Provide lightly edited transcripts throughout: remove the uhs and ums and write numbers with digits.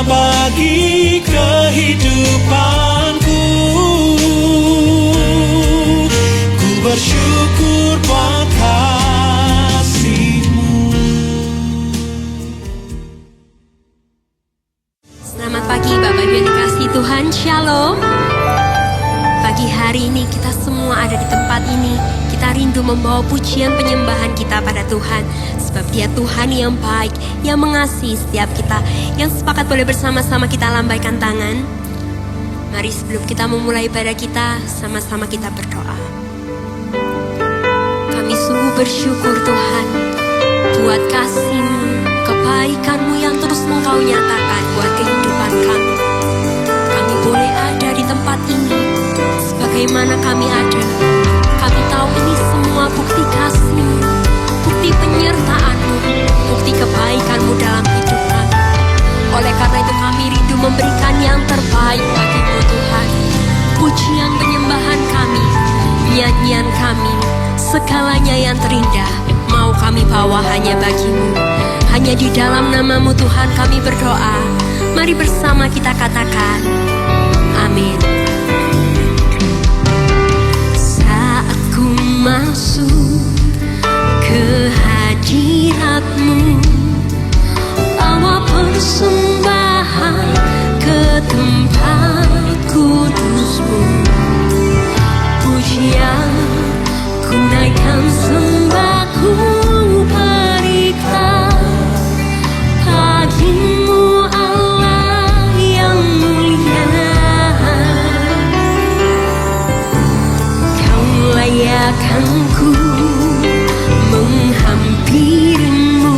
bagi kehidupanku. Ku bersyukur buat kasih-Mu. Selamat pagi Bapak Ibu yang dikasihi Tuhan, Shalom. Pagi hari ini kita semua ada di tempat ini. Kita rindu membawa pujian penyembahan kita pada Tuhan. Sebab Dia Tuhan yang baik, yang mengasihi setiap kita. Yang sepakat boleh bersama-sama kita lambaikan tangan. Mari sebelum kita memulai ibadah kita, sama-sama kita berdoa. Kami sungguh bersyukur Tuhan buat kasih-Mu, kebaikan-Mu yang terus Engkau nyatakan buat kehidupan kami. Kami boleh ada di tempat ini. Sebagaimana kami ada, kami tahu ini semua bukti kasih-Mu, bukti penyertaan-Mu, bukti kebaikan-Mu dalam hidup kami. Oleh karena itu kami rindu memberikan yang terbaik bagi-Mu Tuhan. Pujian penyembahan kami, nyanyian kami, segalanya yang terindah mau kami bawa hanya bagi-Mu. Hanya di dalam nama-Mu Tuhan kami berdoa. Mari bersama kita katakan, amin. Saat ku masuk ke hadirat-Mu, bawa persembahan ke tempat kudus-Mu. Pujian ku naikkan, sembah ku berikan bagimu Allah yang mulia. Kau layakkan ku menghampirimu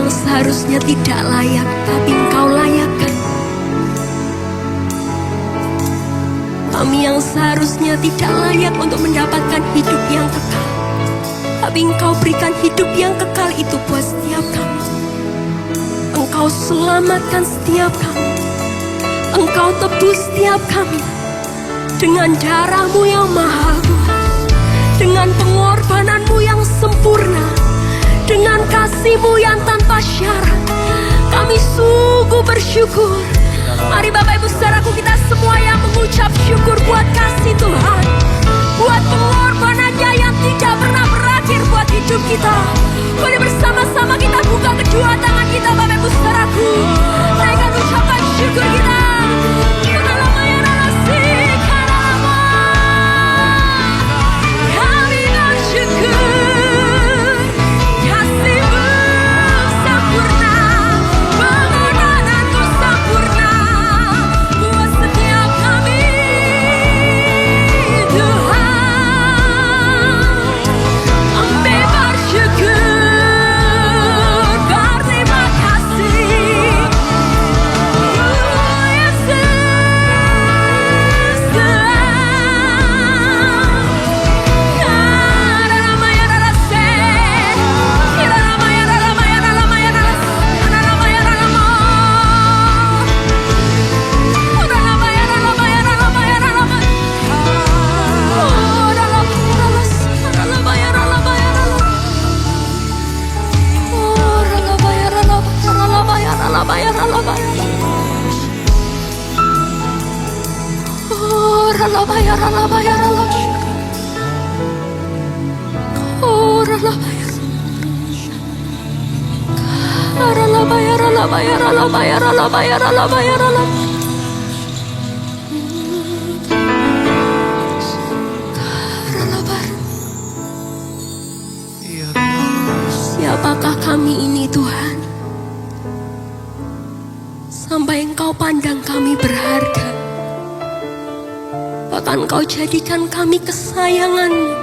yang seharusnya tidak layak, tapi Engkau layakkan. Kami yang seharusnya tidak layak untuk mendapatkan hidup yang kekal, tapi Engkau berikan hidup yang kekal itu buat setiap kami. Engkau selamatkan setiap kami. Engkau tebus setiap kami dengan darah-Mu yang mahal Tuhan, dengan pengorbanan-Mu yang sempurna, dengan kasih-Mu yang tanpa syarat. Kami sungguh bersyukur. Mari Bapak Ibu saudaraku, kita semua yang mengucap syukur buat kasih Tuhan, buat pengorbanan-Nya yang tidak pernah berakhir buat hidup kita. Mari bersama-sama kita buka kedua tangan kita Bapak Ibu saudaraku, naikkan ucapan syukur kita. Kami bersyukur, kasih-Mu sempurna, pengorbanan-Mu sempurna buat setiap kami Tuhan. Kami bersyukur, berterima kasih Siapakah kami ini Tuhan, sampai Engkau pandang kami berharga, bahkan Engkau jadikan kami kesayangan-Mu,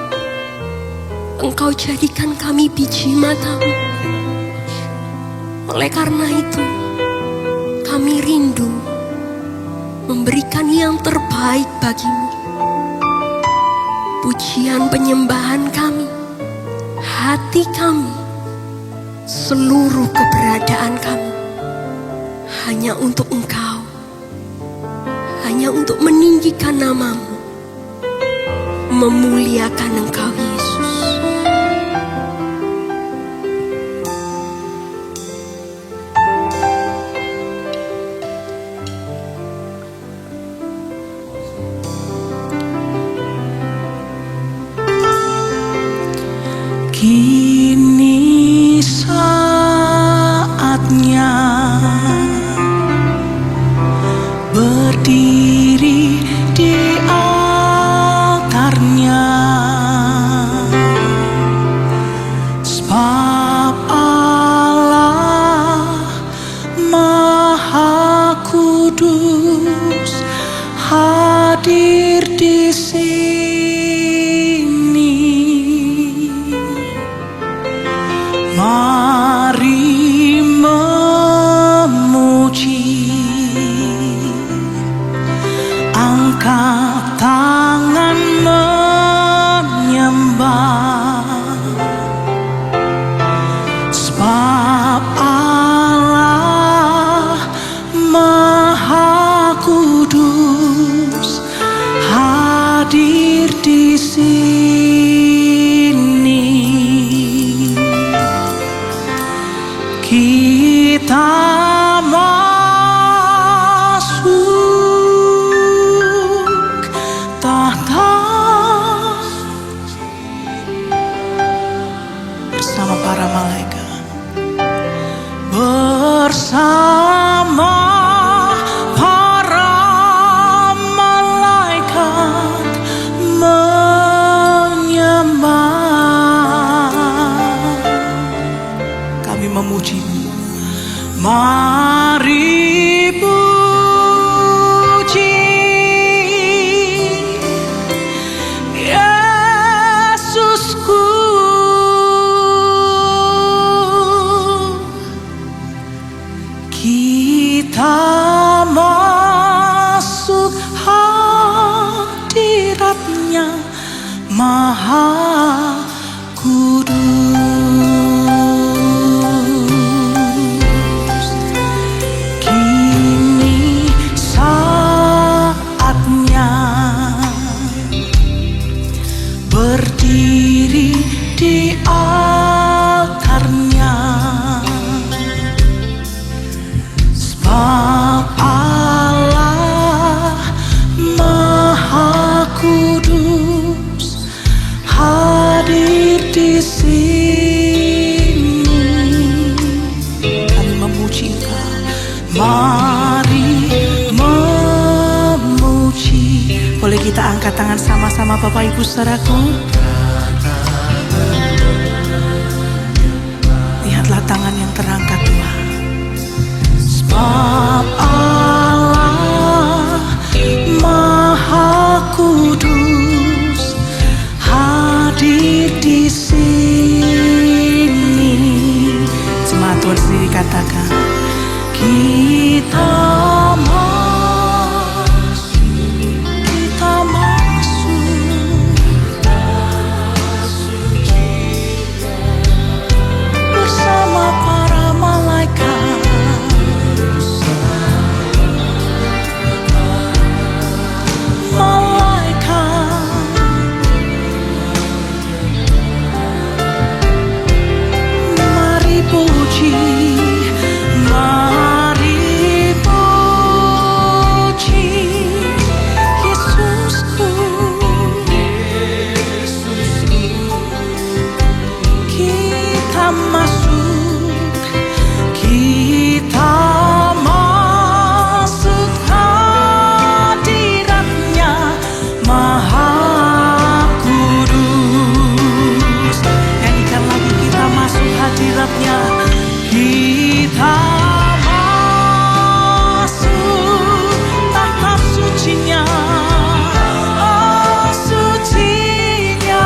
Engkau jadikan kami biji mata-Mu. Oleh karena itu kami rindu memberikan yang terbaik bagi-Mu. Pujian penyembahan kami, hati kami, seluruh keberadaan kami hanya untuk Engkau, hanya untuk meninggikan nama-Mu, memuliakan Engkau Yesus. Kini saatnya berdiri di altarnya, sebab Allah Maha Kudus hadir di sini. Mari memuji, angkat tangan menyembah, sebab Allah Maha Kudus hadir di sini. Kita masuk tahta bersama para malaikat, bersama para malaikat menyembah. Kami memuji-Mu. Mari puji Yesusku, angkat tangan sama-sama Bapak Ibu saudaraku. Lihatlah tangan yang terangkat Tuhan. Sebab Allah Maha Kudus hadir di sini. Jemaat Tuhan sendiri katakan, kita bersama para malaikat. Mari puji, mari puji Yesusku. Kita masuk, kita masuk hadiratnya Maha Kudus. Nyanyikan lagi, kita masuk hadiratnya. Kita masuk tahta sucinya, oh sucinya.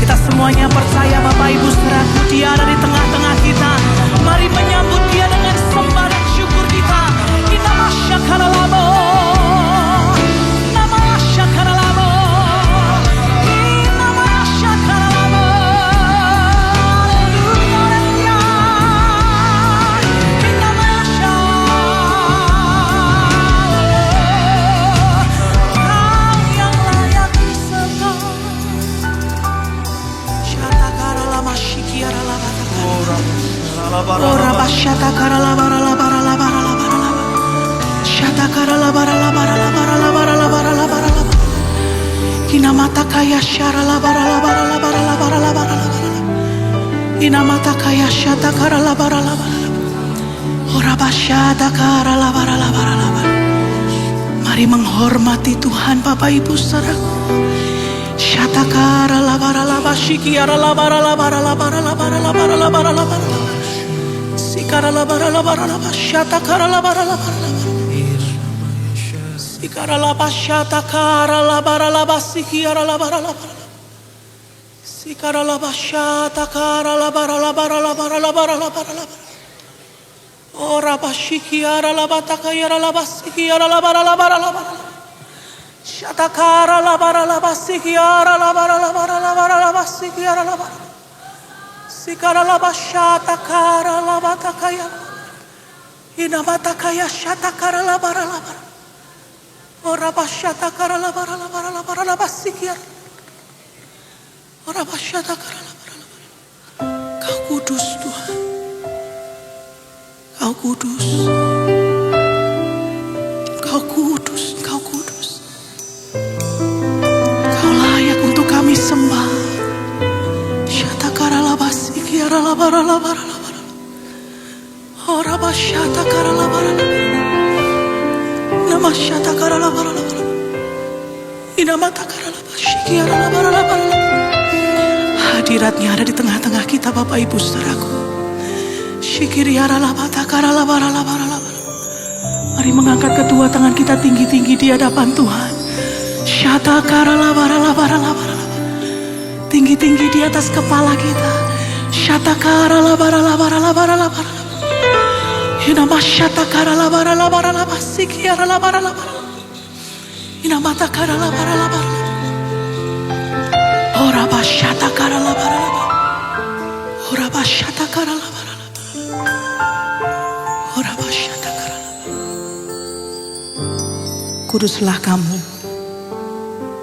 Kita semuanya percaya Bapak Ibu saudaraku, Dia ada di tengah-tengah kita. Mari menyambut Dia dengan sembah dan syukur kita. Nama Syakaralabo, nama Syakaralabo, nama Syakaralabo. Haleluya, nama Syakaralabo. Kau yang layak disembah. Shatakaralama shikiaralaba. Ora basyata karala barala barala barala barala. Syata karala barala barala barala barala barala barala. Inamata kaya syarala barala barala barala barala barala. Inamata kaya syata karala barala barala. Ora basyata karala barala barala barala. Mari menghormati Tuhan Bapak Ibu saudaraku. Syata karala barala basyikiarala barala barala barala barala barala barala barala. Sikarala barala barala basyata karala barala barala. Sikarala basyata karala barala basikiarala barala barala. Sikarala basyata karala barala barala barala barala barala. Ora basyikiarala batakayarala basikiarala barala barala barala. Shatakara la bara la basikiara la bara la bara la bara la basikiara la bara. Sikara la bashata kara la batakaya. Ina batakaya shatakara la bara la bara. Ora bashata kara la bara la bara la bara la basikiara. Ora bashata kara la bara la bara. Kau kudus Tuhan. Kau kudus. Kau kudus. Kau kudus. Kau layak untuk kami sembah. Syatakara la basikiara la bara la bara la bara. Ora basyatakara la bara la bara. Nama syatakara la bara la bara. Inamatakara la basikiara la bara la bara la bara. Hadiratnya ada di tengah-tengah kita Bapak Ibu saudaraku. Syikiriara la batakara la bara la bara la bara. Mari mengangkat kedua tangan kita tinggi-tinggi di hadapan Tuhan. Syatakara la bara la bara la bara. Tinggi-tinggi di atas kepala kita. Syatakara la bara la bara la bara la bara. Inama syatakara la bara la bara la basikiara la bara la bara. Inama takara la bara la bara. Ora basyatakara la bara la bara. Ora basyatakara la bara la bara. Ora basyatakara la bara. Kuduslah kamu,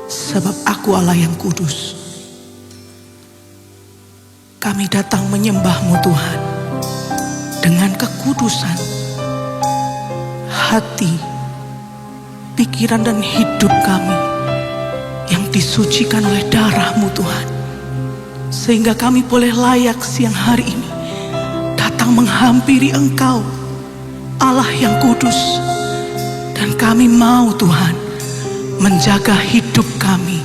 sebab aku Allah yang kudus. Kami datang menyembah-Mu Tuhan dengan kekudusan hati, pikiran dan hidup kami yang disucikan oleh darah-Mu Tuhan. Sehingga kami boleh layak siang hari ini datang menghampiri Engkau, Allah yang kudus. Dan kami mau Tuhan menjaga hidup kami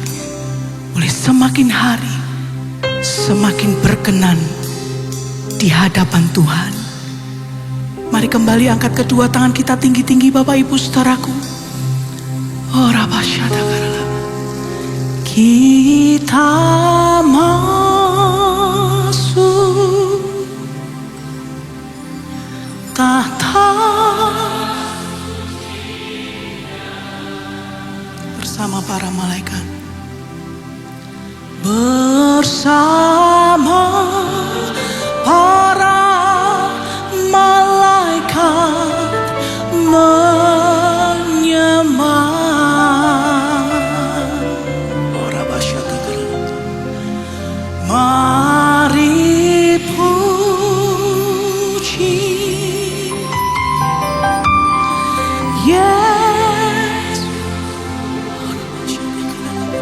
oleh semakin hari semakin berkenan di hadapan Tuhan. Mari kembali angkat kedua tangan kita tinggi-tinggi Bapak Ibu saudaraku. Ora basyatakarala. Kita masuk tahta bersama para malaikat. Bersama para malaikat menyembah. Ora basyatakarala. Mari puji Yesus. Ora basyatakarala.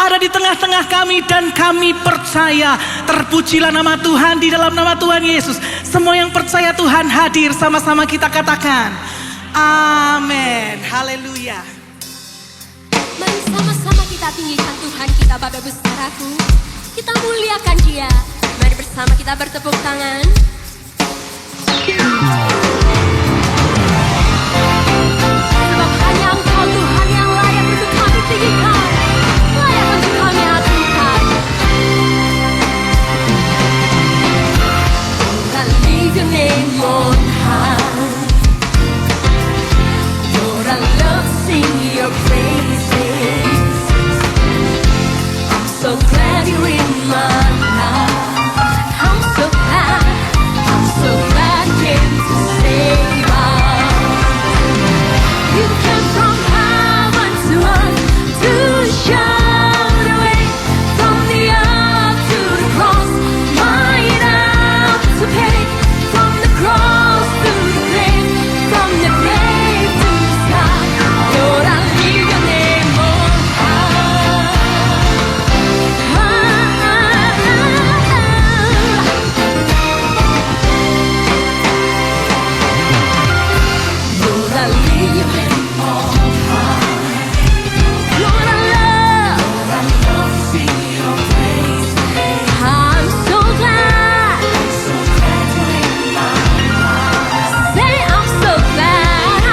ada di tengah-tengah kami dan kami percaya. Terpujilah nama Tuhan di dalam nama Tuhan Yesus. Semua yang percaya Tuhan hadir, sama-sama kita katakan amin. Haleluya. Mari sama-sama kita tinggikan Tuhan kita, Bapa besaraku. Kita muliakan Dia. Mari bersama kita bertepuk tangan. Sebab hanya Engkau Tuhan yang layak untuk kami tinggikan, layak untuk kami agungkan. Lord, I lift your name on high. Lord, I love to sing your praises. I'm so glad you're in my life. I'm so glad you came to save us. You came from heaven to earth to show the way, from the earth to the cross, mine out to pay, from the cross to the grave, from the grave to the sky. Lord, I leave your name on high. Lord, I leave your name on high. Lord, I love to sing your praise. I'm so glad you're in my life. Say I'm so glad.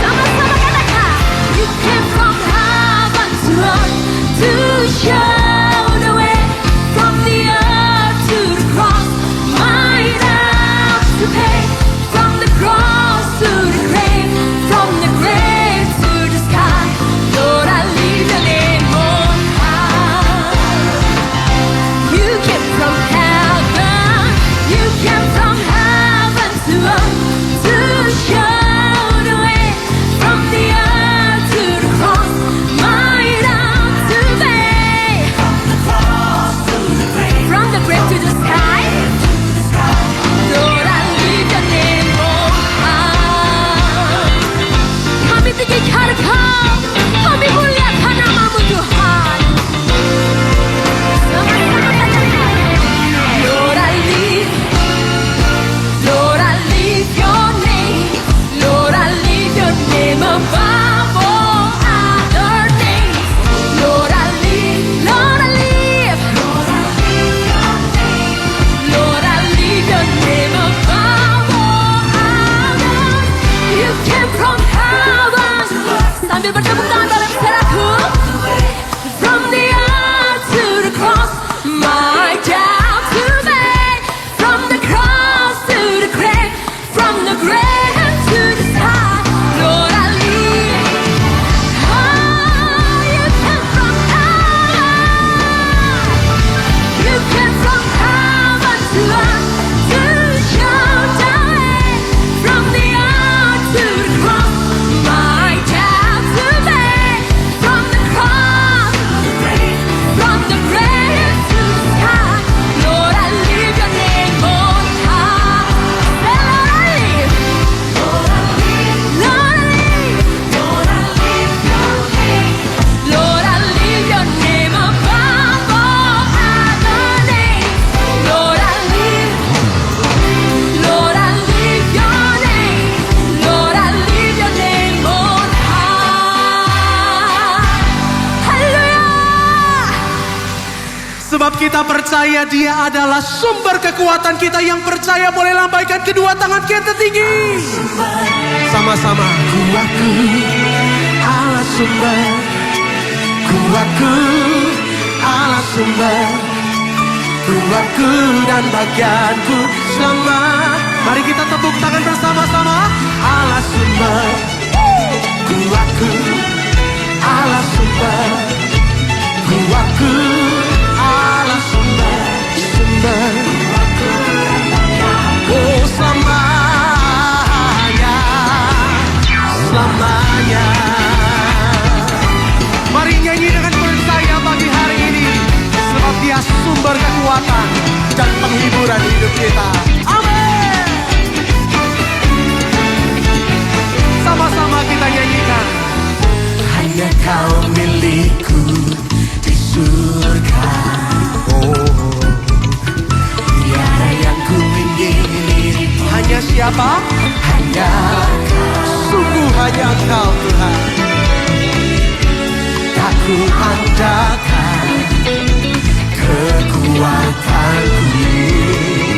Sama-sama katakan. You came from heaven to earth to show the way, from the earth to the cross, mine out to pay, from the cross to the grave, from the grave to the sky. Lord, I leave your name on high. You came from heaven, you came from heaven to earth to show the way, from the earth to the cross, mine out to pay, from the cross to the grave, from the grave to the sky. Lord, I leave your name on high. Kami tinggikan Engkau, kami muliakan namamu Tuhan. Sama-sama katakan. Lord, I leave your name. Lord, I leave your name above all other names. Lord, I leave your name. Lord, I leave your name above all others. You came from heaven. Sambil bertepuk tangan dalam saudaraku. From the earth to the cross, my down to pay. From the cross to the grave, from the grave to the sky. Lord, I leave. Oh, you came from heaven. You came from heaven to earth to show the way, from the earth to the cross, my down to pay, from the cross from the grave to the sky. Lord, I leave your name on high. Say, Lord, I leave. Lord, I leave. Lord, I leave your name. Lord, I leave your name above all other names. Lord, I leave. Lord, I leave your name. Lord, I leave your name on high. Haleluya. Sebab kita percaya Dia adalah sumber kekuatan kita. Yang percaya boleh lambaikan kedua tangan kita tinggi. Sama-sama. Kuatku, Allah sumber. Kuatku, Allah sumber. Kuatku dan bagianku selamat. Mari kita tepuk tangan bersama-sama. Allah sumber. Kuatku, Allah sumber. Kuatku, Allah sumber. Sumber. Oh, selamanya. Selamanya. Mari nyanyi dengan percaya pagi hari ini. Sebab Dia sumber kekuatan dan penghiburan hidup kita. Amin. Sama-sama kita nyanyikan. Hanya siapa? Hanya sungguh hanya Engkau Tuhan. Aku andalkan kekuatanku.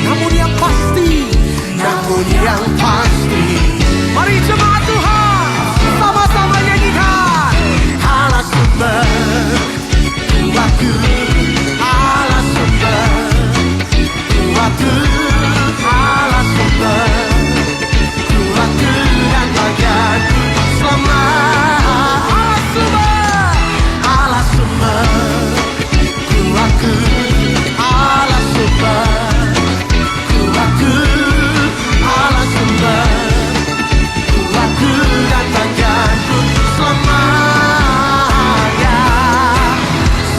Namun yang pasti, mari jemaat Tuhan sama-sama nyanyikan. Allah sumber kuatku, Allah sumber kuatku, Allah sumber kuatku dan bagianku selama. Allah sumber kuatku, Allah sumber kuatku, Allah sumber kuatku dan bagianku selamanya,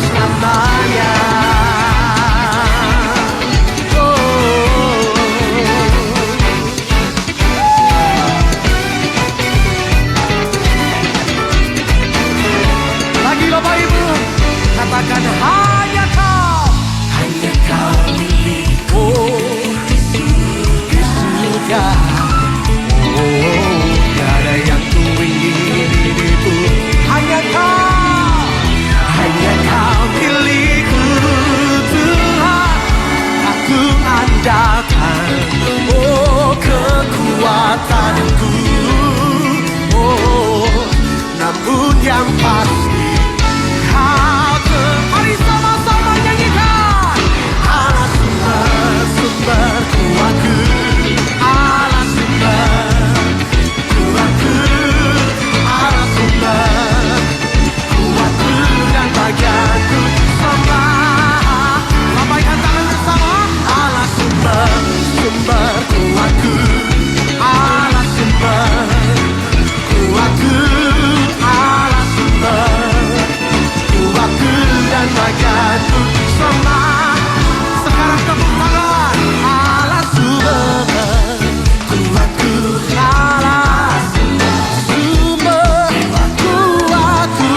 selamanya. Lagi Bapak Ibu, katakan hanya Kau milikku di surga. Oh, tiada yang ku inginiku. Hanya Kau milikku Tuhan. Aku andalkan, oh kekuatanku. Oh, namun yang pasti mari sama-sama nyanyikan. Allah sumber kuatku, Allah sumber kuatku, Allah sumber kuatku dan bagianku sama. Lambaikan tangan bersama. Allah sumber kuatku, Allah sumber kuatku, Allah sumber kuatku dan bagianku sama. Sekarang tepuk tangan. Allah sumber kuatku, Allah sumber kuatku,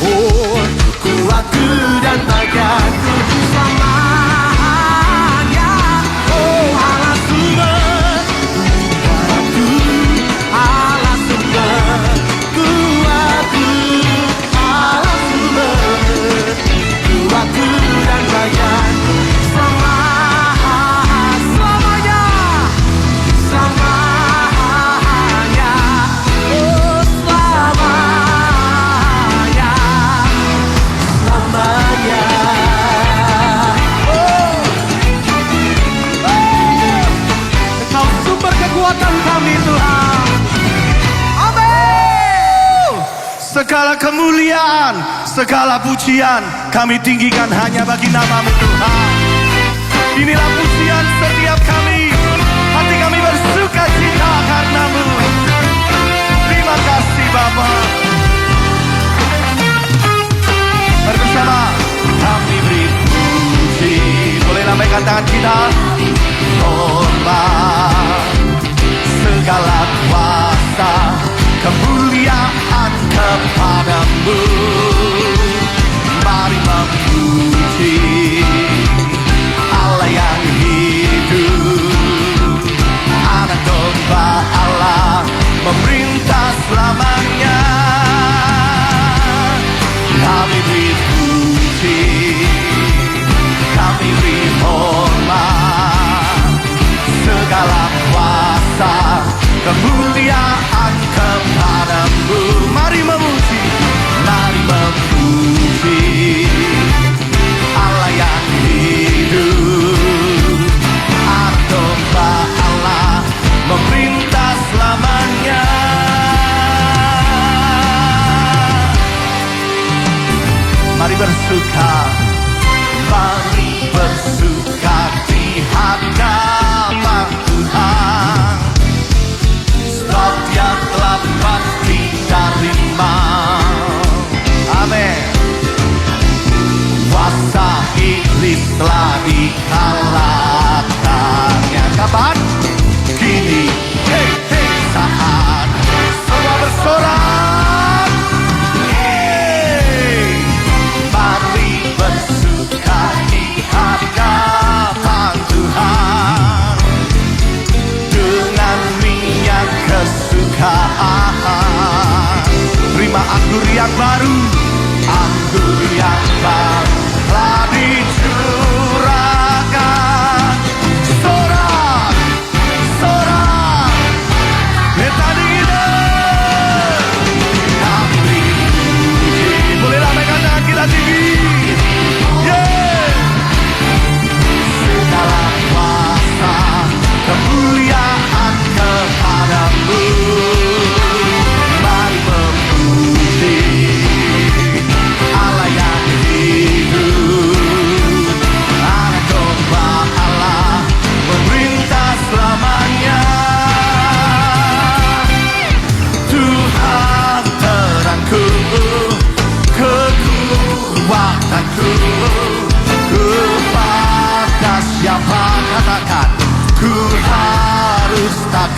oh kuatku dan bagianku selamanya. Oh Allah sumber kuatku, Allah sumber kuatku, Allah sumber kuatku dan bagianku selamanya, selamanya, oh selamanya, selamanya. Engkau sumber kekuatan kami Tuhan. Amin. Segala kemuliaan, segala pujian kami tinggikan hanya bagi nama-Mu Tuhan. Inilah pujian setiap kami. Hati kami bersuka cita karena-Mu. Terima kasih Bapa. Bersama kami beri puji. Boleh lambaikan tangan kita. Hormat segala kuasa kemuliaan kepada-Mu. Mari memuji Allah yang hidup, Anak domba Allah memerintah selamanya. Kami beri puji, kami beri hormat, segala kuasa kemuliaan kepada-Mu. Mari memuji, mari memuji Allah yang hidup, Anak domba Allah memerintah selamanya. Mari bersuka, mari bersuka di hadapan Tuhan, sebab Dia telah pasti terima. Amin. Kuasa iblis telah dikalahkannya. Kapan? Kini, hey, hey, saat semua bersorak. Hey, mari bersorak.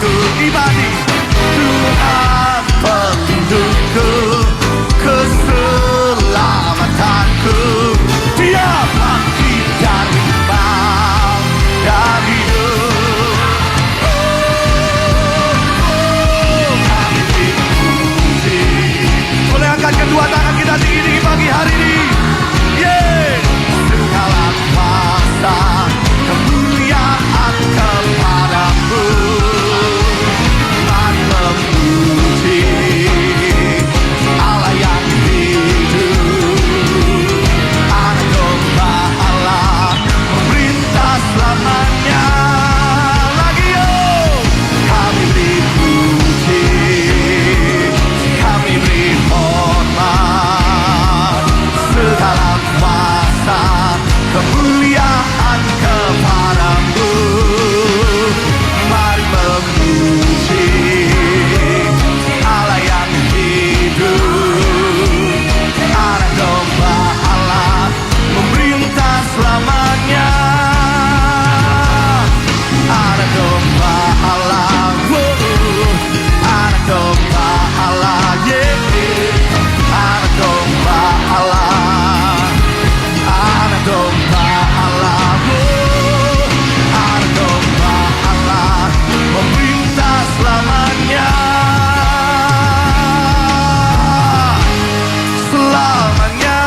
aku ibadi. Tuhan pelindungku, keselamatanku, Dia bangkit dari maut dan hidup. Kami dipuji. Boleh angkat kedua tangan kita tinggi pagi hari ini. Segala kuasa kemuliaan kepadamu. Mari memuji Allah yang hidup. Anak domba Allah memerintah selamanya. Lagi kami beri puji, kami beri hormat. Segala kuasa kemuliaan kepadamu. Mari memuji Allah yang hidup. Anak domba Allah memerintah selamanya. Anak domba Allah, anak domba Allah, anak domba Allah, anak domba Allah, anak domba Allah memerintah selamanya. Selamanya.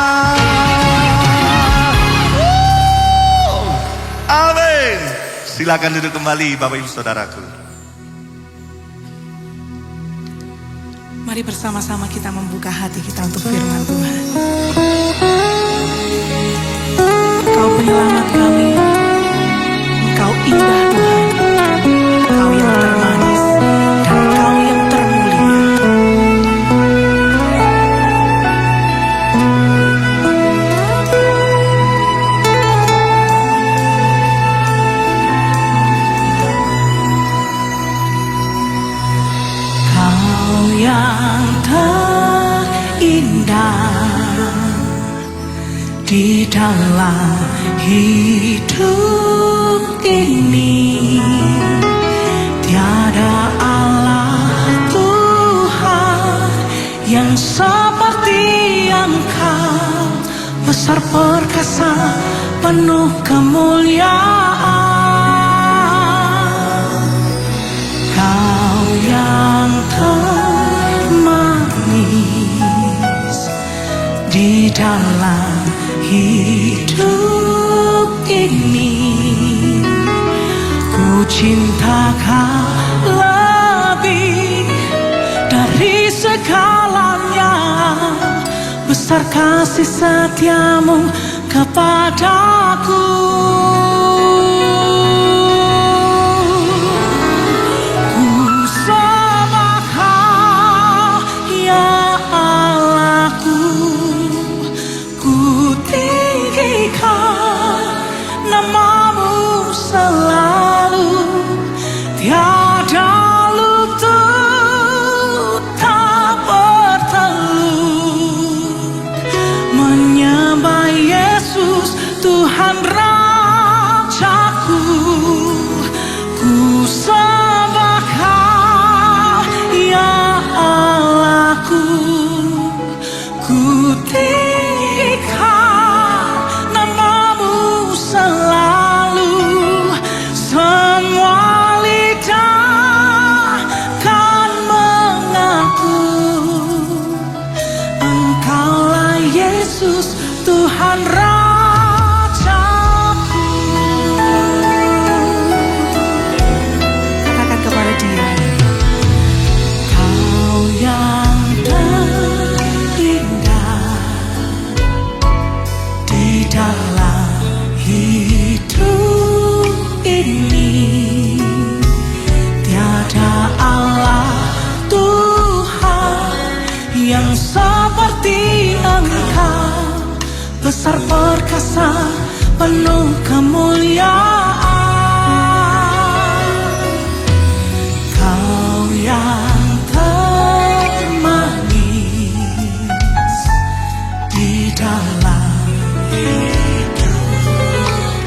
Amin. Silakan duduk kembali Bapak Ibu Saudaraku. Mari bersama-sama kita membuka hati kita untuk firman Tuhan. Engkau penyelamat kami, Engkau indah Tuhan, Engkau yang termanis dan Engkau yang termulia. Kau yang terindah di dalam hidup ini. Tiada Allah Tuhan yang seperti Engkau, besar perkasa penuh kemuliaan. Kau yang termanis di dalam hidup ini. Ku cinta Kau lebih dari segalanya. Besar kasih setiamu kepadaku. Ku sembah Kau, ya Allahku. Ku tinggikan namamu selalu. Tiada lutut tak bertelut menyembah Yesus Tuhan Rajaku. Ku sembah Kau, ya Allahku. Ku tinggikan namamu selalu. Semua lidah kan mengaku Engkaulah Yesus Tuhan Rajaku. Katakan kepada Dia, Kau yang terindah di dalam hidup ini. Tiada Allah Tuhan yang seperti Engkau, besar perkasa penuh kemuliaan. Kau yang termanis di dalam hidup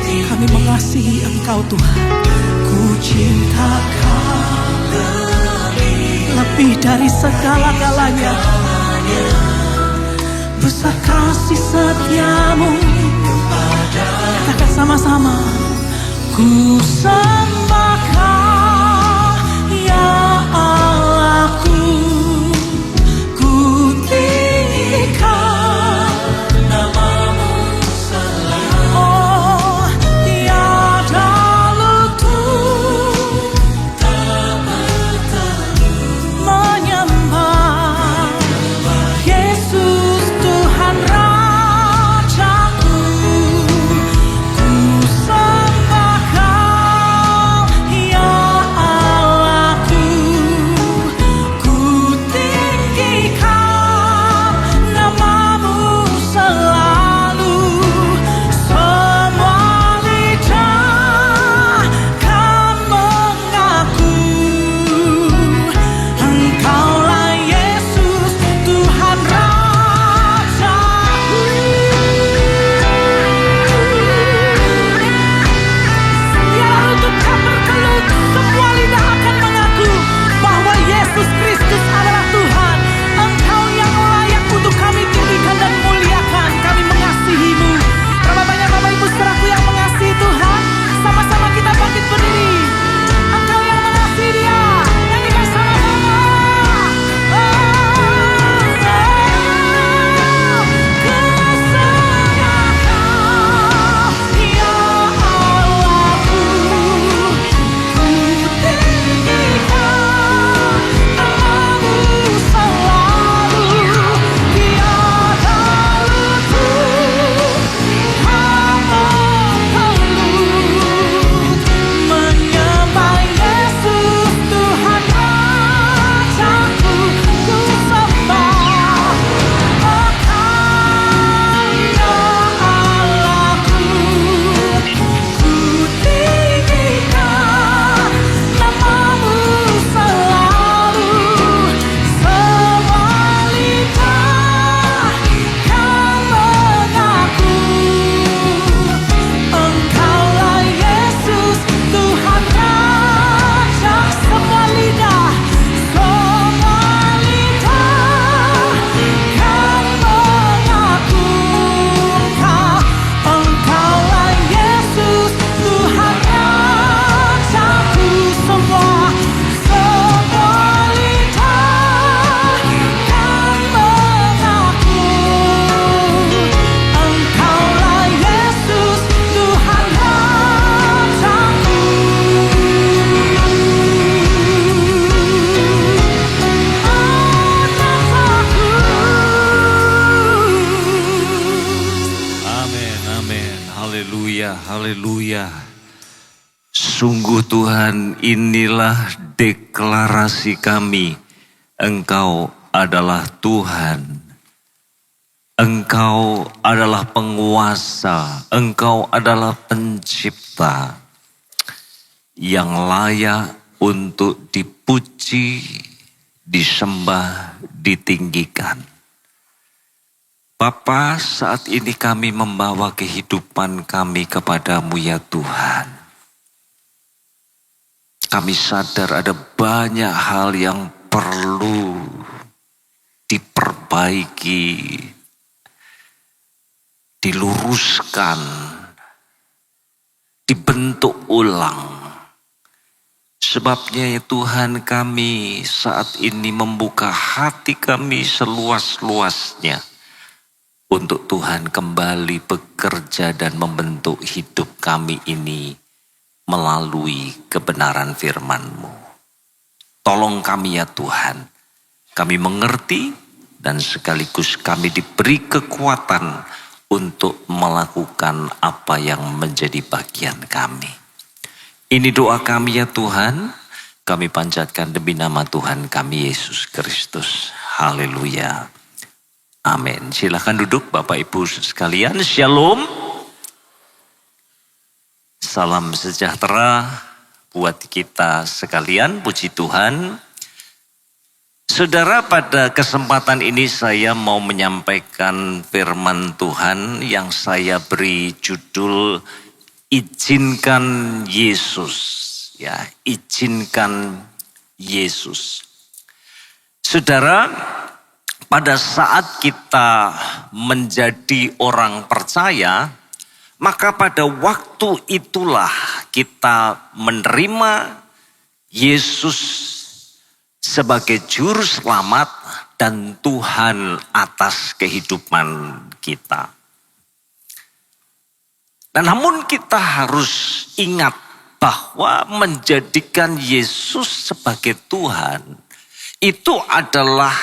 ini. Kami mengasihi Engkau Tuhan. Ku cintakan lebih dari segala-galanya. Besar kasih setiamu. Katakan sama-sama. Ku sembah Kau, ya Allahku. Ku tinggikan namamu selalu. Oh, tiada lutut tak bertelut menyembah Yesus Tuhan Rajaku. Ku sembah Kau, ya Allahku. Ku tinggikan namamu selalu. Semua lidah kan mengaku Engkaulah Yesus Tuhan Rajaku. Biarlah lutut kan berkelut, semua lidah akan mengaku bahwa Yesus Kristus adalah Tuhan. Engkau yang layak untuk kami tinggikan dan muliakan. Kami mengasihi-Mu. Berapa banyak Bapak Ibu saudaraku yang mengasihi Tuhan? Sama-sama kita bangkit berdiri. Engkau yang mengasihi Dia, nyanyikan sama-sama. Menyembah Yesus Tuhan Rajaku. Ku sembah Engkau, ya Allahku. Ku tinggikan namamu selalu. Semua lidah kan mengaku Engkaulah Yesus Tuhan Raja. Semua lidah kan mengaku Engkaulah Yesus Tuhan Rajaku. Semua lidah kan mengaku Engkaulah Yesus Tuhan Rajaku. Amin, amin. Haleluya, haleluya. Sungguh Tuhan, inilah deklarasi kami. Engkau adalah Tuhan. Engkau adalah penguasa. Engkau adalah pencipta yang layak untuk dipuji, disembah, ditinggikan. Bapa, saat ini kami membawa kehidupan kami kepadamu ya Tuhan. Kami sadar ada banyak hal yang perlu diperbaiki, diluruskan, dibentuk ulang. Sebabnya ya Tuhan, kami saat ini membuka hati kami seluas-luasnya untuk Tuhan kembali bekerja dan membentuk hidup kami ini melalui kebenaran firman-Mu. Tolong kami ya Tuhan, kami mengerti dan sekaligus kami diberi kekuatan untuk melakukan apa yang menjadi bagian kami. Ini doa kami ya Tuhan, kami panjatkan demi nama Tuhan kami Yesus Kristus. Haleluya. Amin. Silakan duduk Bapak Ibu sekalian. Shalom. Salam sejahtera buat kita sekalian. Puji Tuhan. Saudara, pada kesempatan ini saya mau menyampaikan firman Tuhan yang saya beri judul Izinkan Yesus Ya, izinkan Yesus. Saudara, pada saat kita menjadi orang percaya, maka pada waktu itulah kita menerima Yesus sebagai juru selamat dan Tuhan atas kehidupan kita. Dan namun kita harus ingat bahwa menjadikan Yesus sebagai Tuhan itu adalah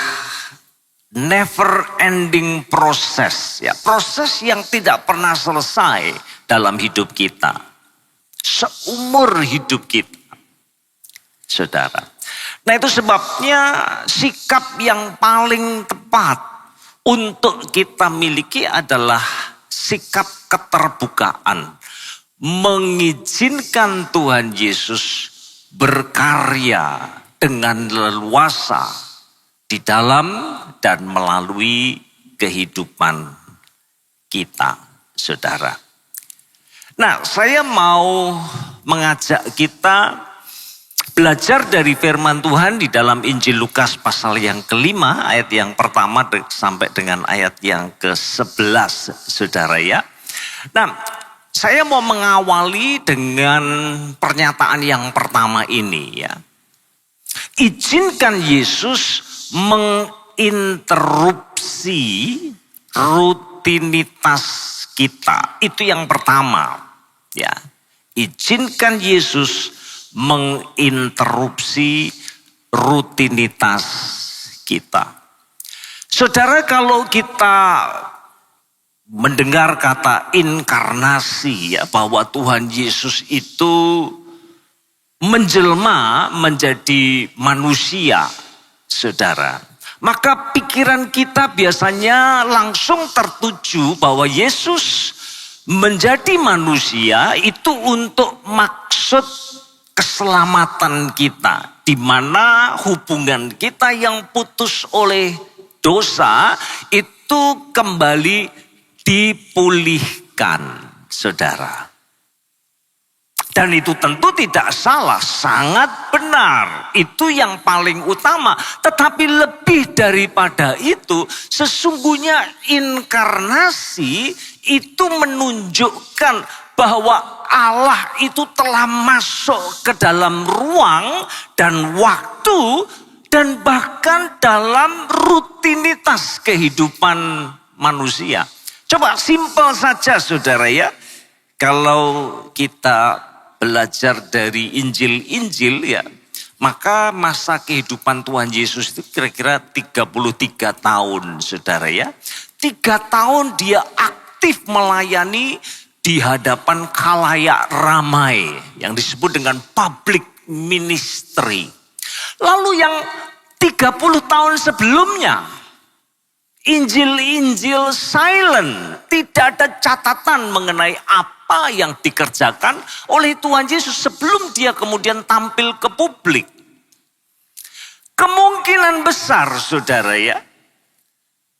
never ending proses, ya, proses yang tidak pernah selesai dalam hidup kita, seumur hidup kita, saudara. Nah, itu sebabnya sikap yang paling tepat untuk kita miliki adalah sikap keterbukaan, mengizinkan Tuhan Yesus berkarya dengan leluasa di dalam dan melalui kehidupan kita, saudara. Nah, saya mau mengajak kita belajar dari firman Tuhan di dalam Injil Lukas pasal yang kelima, ayat yang pertama sampai dengan ayat yang ke-11, saudara ya. Nah, saya mau mengawali dengan pernyataan yang pertama ini ya. Izinkan Yesus menginterupsi rutinitas kita. Itu yang pertama, ya. Izinkan Yesus menginterupsi rutinitas kita. Saudara, kalau kita mendengar kata inkarnasi, ya, bahwa Tuhan Yesus itu menjelma menjadi manusia, saudara, maka pikiran kita biasanya langsung tertuju bahwa Yesus menjadi manusia itu untuk maksud keselamatan kita, di mana hubungan kita yang putus oleh dosa itu kembali dipulihkan, saudara. Dan itu tentu tidak salah, sangat benar. Itu yang paling utama. Tetapi lebih daripada itu, sesungguhnya inkarnasi itu menunjukkan bahwa Allah itu telah masuk ke dalam ruang dan waktu dan bahkan dalam rutinitas kehidupan manusia. Coba simpel saja, saudara ya. Kalau kita belajar dari Injil-Injil ya, maka masa kehidupan Tuhan Yesus itu kira-kira 33 tahun, saudara ya. 3 tahun dia aktif melayani di hadapan khalayak ramai yang disebut dengan public ministry. Lalu yang 30 tahun sebelumnya, Injil-Injil silent, tidak ada catatan mengenai apa yang dikerjakan oleh Tuhan Yesus sebelum dia kemudian tampil ke publik. Kemungkinan besar, saudara ya,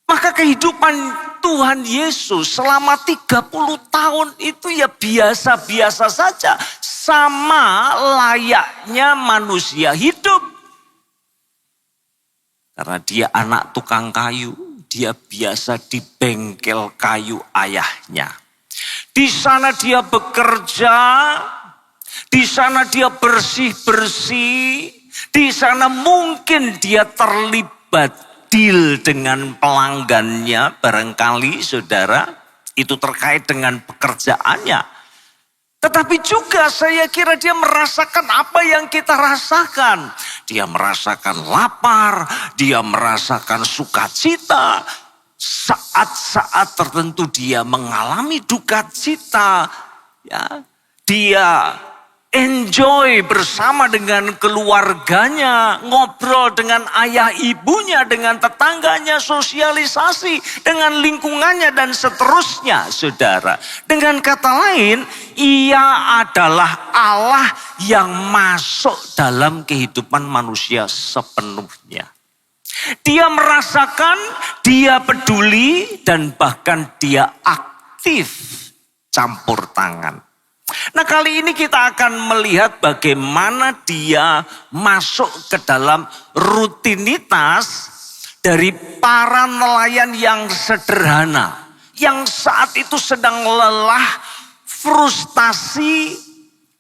maka kehidupan Tuhan Yesus selama 30 tahun itu ya biasa-biasa saja, sama layaknya manusia hidup. Karena dia anak tukang kayu, dia biasa di bengkel kayu ayahnya. Di sana dia bekerja, di sana dia bersih-bersih, di sana mungkin dia terlibat deal dengan pelanggannya, barangkali saudara, itu terkait dengan pekerjaannya. Tetapi juga saya kira dia merasakan apa yang kita rasakan. Dia merasakan lapar, dia merasakan sukacita. Saat-saat tertentu dia mengalami duka cita. Ya, dia enjoy bersama dengan keluarganya, ngobrol dengan ayah ibunya, dengan tetangganya, sosialisasi dengan lingkungannya dan seterusnya, saudara. Dengan kata lain, ia adalah Allah yang masuk dalam kehidupan manusia sepenuhnya. Dia merasakan, dia peduli, dan bahkan dia aktif campur tangan. Nah, kali ini kita akan melihat bagaimana dia masuk ke dalam rutinitas dari para nelayan yang sederhana. Yang saat itu sedang lelah, frustasi,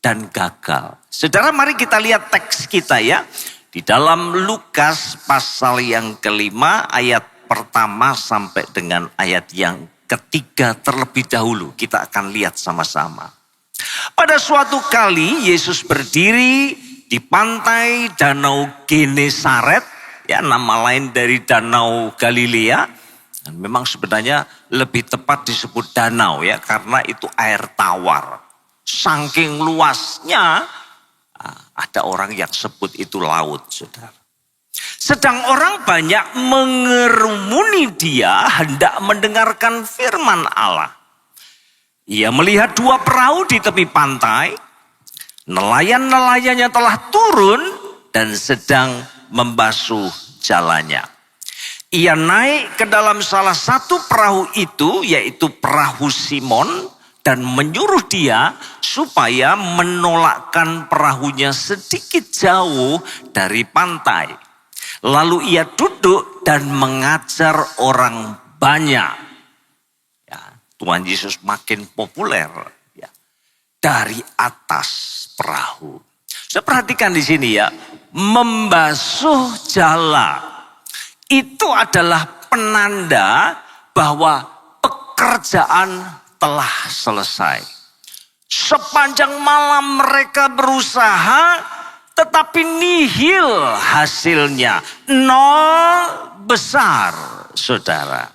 dan gagal. Saudara, mari kita lihat teks kita ya. Di dalam Lukas pasal yang kelima ayat pertama sampai dengan ayat yang ketiga terlebih dahulu. Kita akan lihat sama-sama. Pada suatu kali Yesus berdiri di pantai Danau Genesaret, ya nama lain dari Danau Galilea. Dan memang sebenarnya lebih tepat disebut danau ya, karena itu air tawar. Saking luasnya ada orang yang sebut itu laut, saudara. Sedang orang banyak mengerumuni dia hendak mendengarkan firman Allah. Ia melihat dua perahu di tepi pantai. Nelayan-nelayannya telah turun dan sedang membasuh jalannya. Ia naik ke dalam salah satu perahu itu, yaitu perahu Simon, dan menyuruh dia supaya menolakkan perahunya sedikit jauh dari pantai. Lalu ia duduk dan mengajar orang banyak. Tuhan Yesus makin populer ya, dari atas perahu. Saya perhatikan di sini ya, membasuh jala itu adalah penanda bahwa pekerjaan telah selesai. Sepanjang malam mereka berusaha, tetapi nihil hasilnya, nol besar, saudara.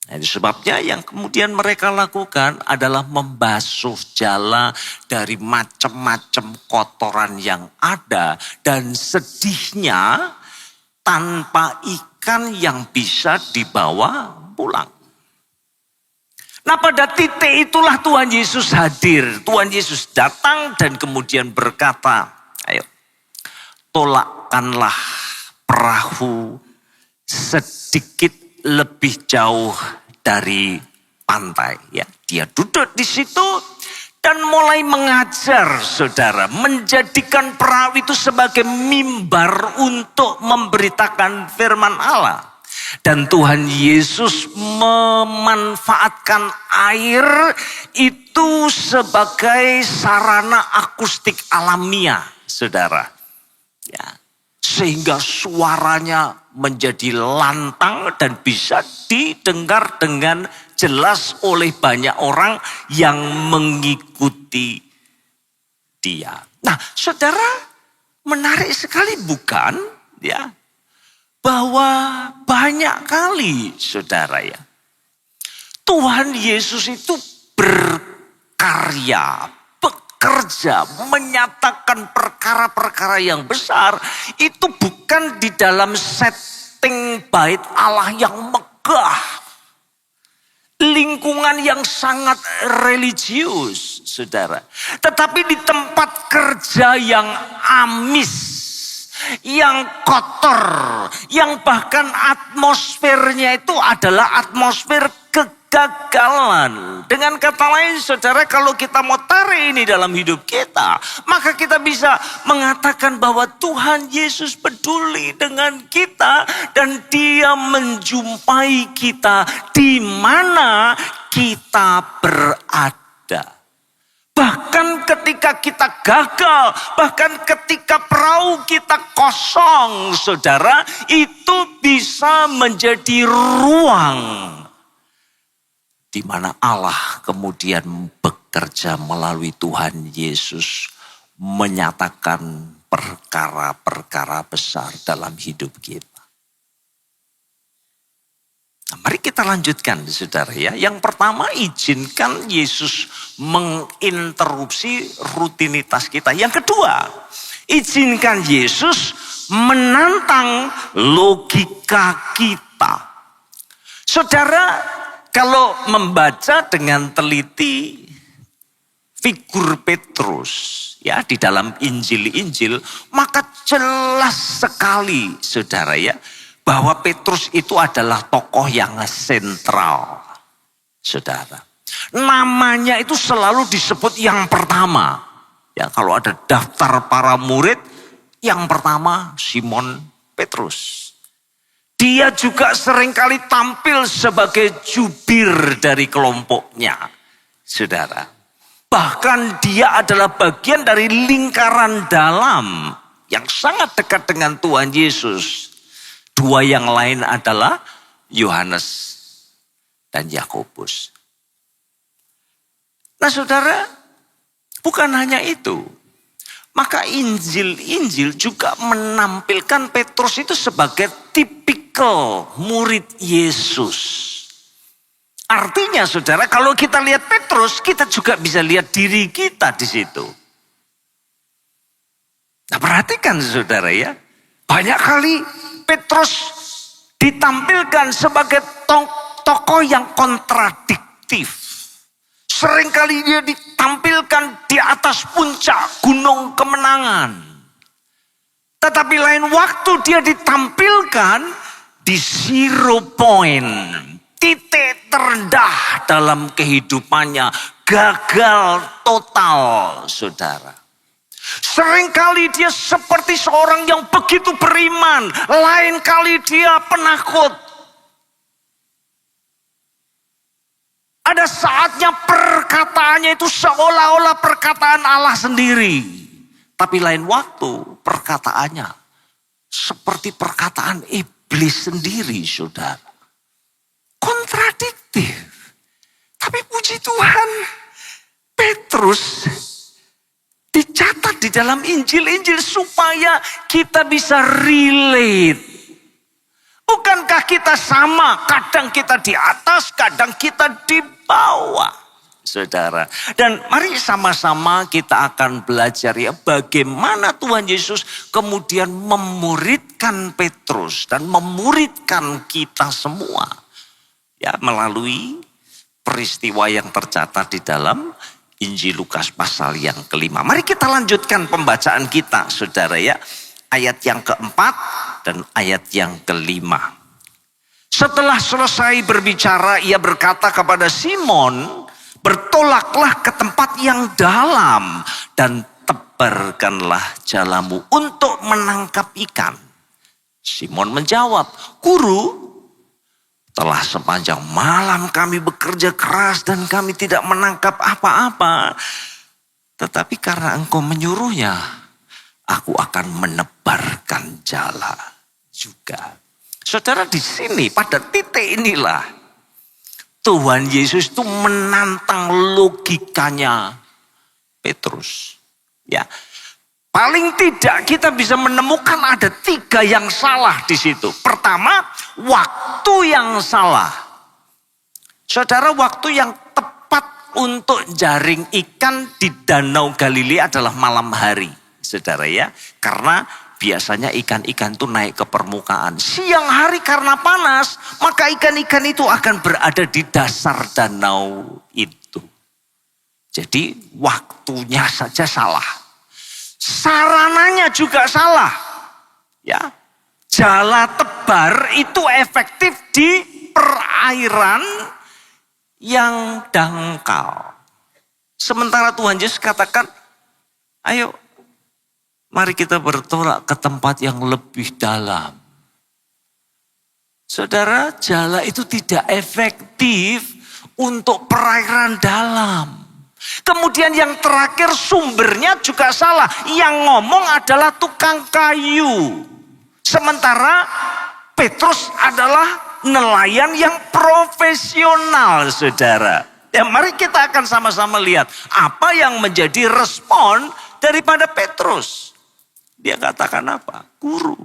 Nah, itu sebabnya yang kemudian mereka lakukan adalah membasuh jala dari macam-macam kotoran yang ada. Dan sedihnya tanpa ikan yang bisa dibawa pulang. Nah, pada titik itulah Tuhan Yesus hadir. Tuhan Yesus datang dan kemudian berkata, ayo tolakkanlah perahu sedikit lebih jauh dari pantai. Ya, dia duduk di situ dan mulai mengajar, saudara, menjadikan perahu itu sebagai mimbar untuk memberitakan firman Allah. Dan Tuhan Yesus memanfaatkan air itu sebagai sarana akustik alamiah, saudara. Ya. Sehingga suaranya menjadi lantang dan bisa didengar dengan jelas oleh banyak orang yang mengikuti dia. Nah, saudara, menarik sekali bukan? Ya, bahwa banyak kali, saudara ya, Tuhan Yesus itu berkarya, bekerja, menyatakan perkara-perkara yang besar, itu bukan di dalam setting bait Allah yang megah, lingkungan yang sangat religius, saudara. Tetapi di tempat kerja yang amis, yang kotor, yang bahkan atmosfernya itu adalah atmosfer kegagalan. Dengan kata lain, saudara, kalau kita mau tarik ini dalam hidup kita, maka kita bisa mengatakan bahwa Tuhan Yesus peduli dengan kita dan Dia menjumpai kita di mana kita berada. Bahkan ketika kita gagal, bahkan ketika perahu kita kosong, saudara, itu bisa menjadi ruang di mana Allah kemudian bekerja melalui Tuhan Yesus menyatakan perkara-perkara besar dalam hidup kita. Nah, mari kita lanjutkan, saudara ya. Yang pertama, izinkan Yesus menginterupsi rutinitas kita. Yang kedua, izinkan Yesus menantang logika kita. Saudara, kalau membaca dengan teliti figur Petrus ya di dalam Injil-Injil, maka jelas sekali, saudara ya, bahwa Petrus itu adalah tokoh yang sentral, saudara. Namanya itu selalu disebut yang pertama. Ya, kalau ada daftar para murid, yang pertama Simon Petrus. Dia juga seringkali tampil sebagai jubir dari kelompoknya, saudara. Bahkan dia adalah bagian dari lingkaran dalam yang sangat dekat dengan Tuhan Yesus. Dua yang lain adalah Yohanes dan Yakobus. Nah saudara, bukan hanya itu. Maka Injil juga menampilkan Petrus itu sebagai tipikal murid Yesus. Artinya saudara, kalau kita lihat Petrus, kita juga bisa lihat diri kita di situ. Nah perhatikan saudara ya, banyak kali Petrus ditampilkan sebagai tokoh yang kontradiktif. Seringkali dia ditampilkan di atas puncak gunung kemenangan. Tetapi lain waktu dia ditampilkan di zero point. Titik terendah dalam kehidupannya. Gagal total, saudara. Seringkali dia seperti seorang yang begitu beriman. Lain kali dia penakut. Ada saatnya perkataannya itu seolah-olah perkataan Allah sendiri. Tapi lain waktu perkataannya seperti perkataan iblis sendiri, saudara. Kontradiktif. Tapi puji Tuhan, Petrus dicatat di dalam Injil-Injil supaya kita bisa relate. Bukankah kita sama? Kadang kita di atas, kadang kita di bawah, saudara. Dan mari sama-sama kita akan belajar ya bagaimana Tuhan Yesus kemudian memuridkan Petrus dan memuridkan kita semua. Ya, melalui peristiwa yang tercatat di dalam Injil Lukas pasal yang ke-5. Mari kita lanjutkan pembacaan kita, saudara ya. Ayat yang keempat dan ayat yang ke-5. Setelah selesai berbicara, ia berkata kepada Simon, bertolaklah ke tempat yang dalam dan tebarkanlah jalamu untuk menangkap ikan. Simon menjawab, Guru, telah sepanjang malam kami bekerja keras dan kami tidak menangkap apa-apa. Tetapi karena engkau menyuruhnya, aku akan menebarkan jala juga. Saudara, di sini pada titik inilah Tuhan Yesus itu menantang logikanya Petrus. Ya, paling tidak kita bisa menemukan ada 3 yang salah di situ. Pertama, waktu yang salah. Saudara, waktu yang tepat untuk jaring ikan di Danau Galilea adalah malam hari. Saudara ya, karena biasanya ikan-ikan itu naik ke permukaan. Siang hari karena panas, maka ikan-ikan itu akan berada di dasar danau itu. Jadi waktunya saja salah. Sarananya juga salah. Ya, jala tebar itu efektif di perairan yang dangkal. Sementara Tuhan Yesus katakan, ayo mari kita bertolak ke tempat yang lebih dalam. Saudara, jala itu tidak efektif untuk perairan dalam. Kemudian yang terakhir sumbernya juga salah. Yang ngomong adalah tukang kayu. Sementara Petrus adalah nelayan yang profesional, saudara. Ya, mari kita akan sama-sama lihat apa yang menjadi respon daripada Petrus. Dia katakan apa? Guru.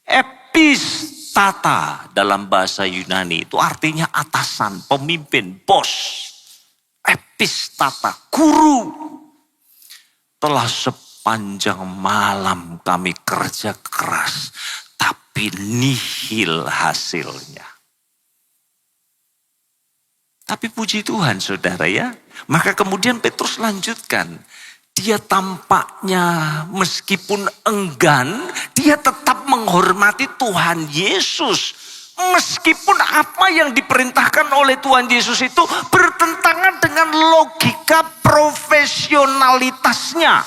Epistata dalam bahasa Yunani itu artinya atasan, pemimpin, bos. Epistata, guru. Telah sepanjang malam kami kerja keras, tapi nihil hasilnya. Tapi puji Tuhan, saudara ya. Maka kemudian Petrus lanjutkan. Dia tampaknya meskipun enggan, dia tetap menghormati Tuhan Yesus. Meskipun apa yang diperintahkan oleh Tuhan Yesus itu bertentangan dengan logika profesionalitasnya.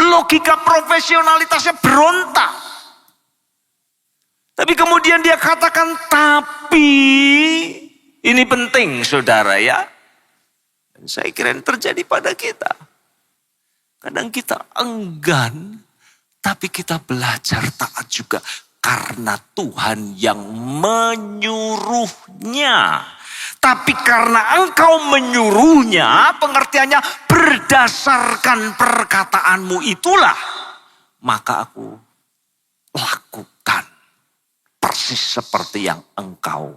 Logika profesionalitasnya berontak. Tapi kemudian dia katakan, tapi ini penting saudara ya. Dan saya kira ini terjadi pada kita. Kadang kita enggan, tapi kita belajar taat juga. Karena Tuhan yang menyuruhnya. Tapi karena engkau menyuruhnya, pengertiannya berdasarkan perkataanmu itulah. Maka aku lakukan persis seperti yang engkau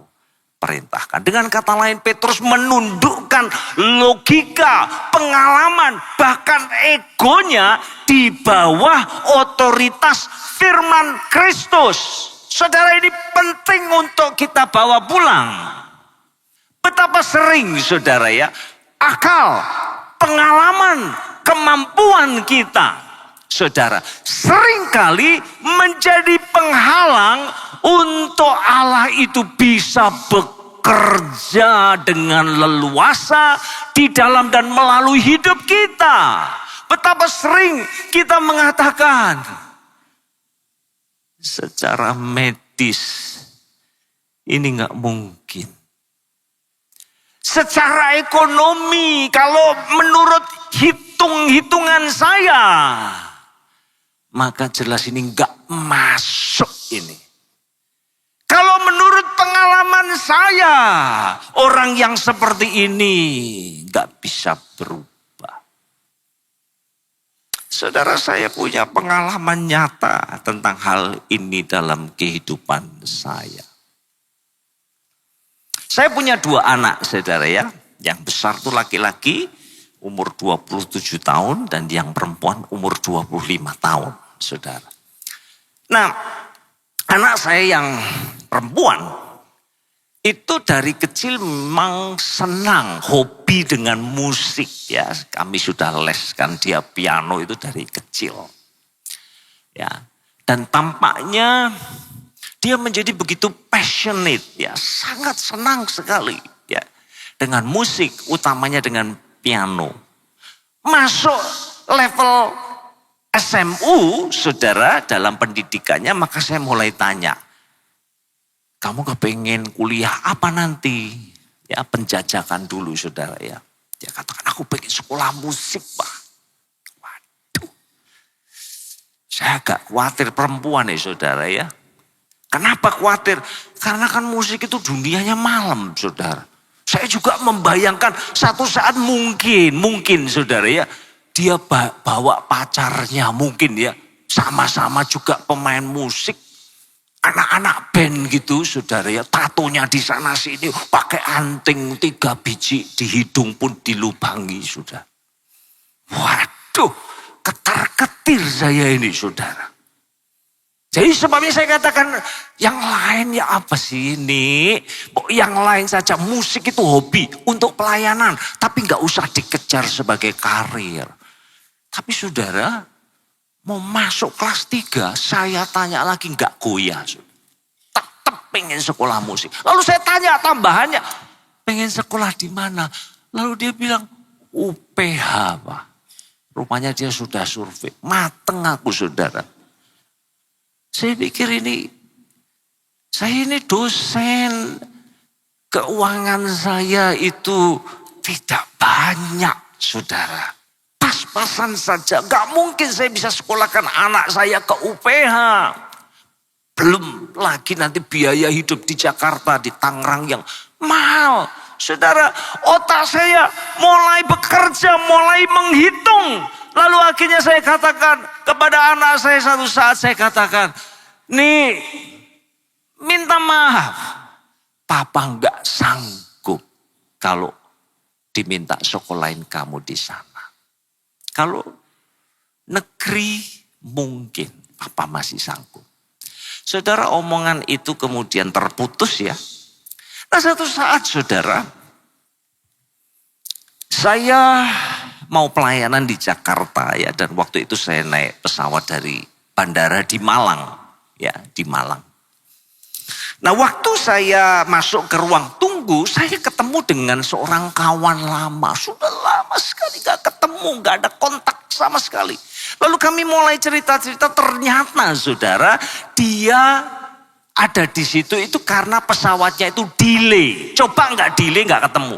perintahkan. Dengan kata lain, Petrus menundukkan logika, pengalaman, bahkan egonya di bawah otoritas firman Kristus. Saudara, ini penting untuk kita bawa pulang. Betapa sering saudara ya, akal, pengalaman, kemampuan kita, saudara, seringkali menjadi penghalang untuk Allah itu bisa bekerja dengan leluasa di dalam dan melalui hidup kita. Betapa sering kita mengatakan, secara medis ini nggak mungkin. Secara ekonomi, kalau menurut hitung-hitungan saya, maka jelas ini nggak masuk ini. Kalau menurut pengalaman saya, orang yang seperti ini nggak bisa berubah. Saudara, saya punya pengalaman nyata tentang hal ini dalam kehidupan saya. Saya punya 2 anak, saudara ya. Yang besar tuh laki-laki, umur 27 tahun. Dan yang perempuan umur 25 tahun, saudara. Nah, anak saya yang perempuan, itu dari kecil memang senang, hobi dengan musik ya. Kami sudah leskan dia piano itu dari kecil. Ya. Dan tampaknya dia menjadi begitu passionate ya, sangat senang sekali ya dengan musik, utamanya dengan piano. Masuk level SMU, saudara, dalam pendidikannya, maka saya mulai tanya, kamu kepengen kuliah apa nanti? Ya, penjajakan dulu saudara ya. Dia katakan, aku pengen sekolah musik Pak. Waduh, saya agak khawatir perempuan ya saudara ya. Kenapa khawatir? Karena kan musik itu dunianya malam, saudara. Saya juga membayangkan satu saat mungkin saudara ya, dia bawa pacarnya mungkin ya, sama-sama juga pemain musik, anak-anak band gitu, saudara ya, tatonya di sana sini, pakai anting 3 biji di hidung pun dilubangi, saudara. Waduh, ketar-ketir saya ini, saudara. Jadi sebabnya saya katakan, yang lain ya apa sih ini? Yang lain saja, musik itu hobi untuk pelayanan. Tapi gak usah dikejar sebagai karir. Tapi saudara, mau masuk kelas 3, saya tanya lagi gak goyah. Tetap pengen sekolah musik. Lalu saya tanya tambahannya, pengen sekolah di mana? Lalu dia bilang, UPH Pak. Rupanya dia sudah survei. Mateng aku saudara. Saya pikir saya ini dosen, keuangan saya itu tidak banyak saudara. Pas-pasan saja, gak mungkin saya bisa sekolahkan anak saya ke UPH. Belum lagi nanti biaya hidup di Jakarta, di Tangerang yang mahal. Saudara, otak saya mulai bekerja, mulai menghitung. Lalu akhirnya saya katakan kepada anak saya, satu saat saya katakan, nih minta maaf, papa nggak sanggup kalau diminta sekolahin kamu di sana. Kalau negeri mungkin papa masih sanggup. Saudara, omongan itu kemudian terputus ya. Nah satu saat saudara, saya mau pelayanan di Jakarta ya, dan waktu itu saya naik pesawat dari bandara di Malang ya, di Malang. Nah, waktu saya masuk ke ruang tunggu, saya ketemu dengan seorang kawan lama. Sudah lama sekali gak ketemu, gak ada kontak sama sekali. Lalu kami mulai cerita-cerita, ternyata saudara, dia ada di situ itu karena pesawatnya itu delay. Coba gak delay, gak ketemu.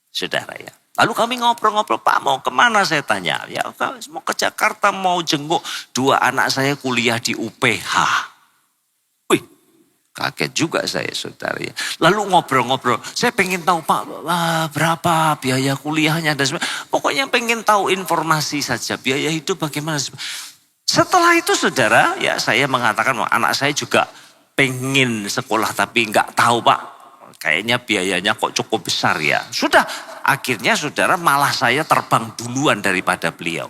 Saudara ya. Lalu kami ngobrol-ngobrol, Pak mau kemana saya tanya. Ya mau ke Jakarta, mau jenguk 2 anak saya kuliah di UPH. Kaget juga saya saudara ya. Lalu ngobrol-ngobrol, saya pengen tahu Pak berapa biaya kuliahnya dan sebagainya. Pokoknya pengen tahu informasi saja, biaya hidup bagaimana. Setelah itu saudara ya saya mengatakan anak saya juga pengen sekolah tapi nggak tahu Pak. Kayaknya biayanya kok cukup besar ya. Sudah akhirnya saudara malah saya terbang duluan daripada beliau.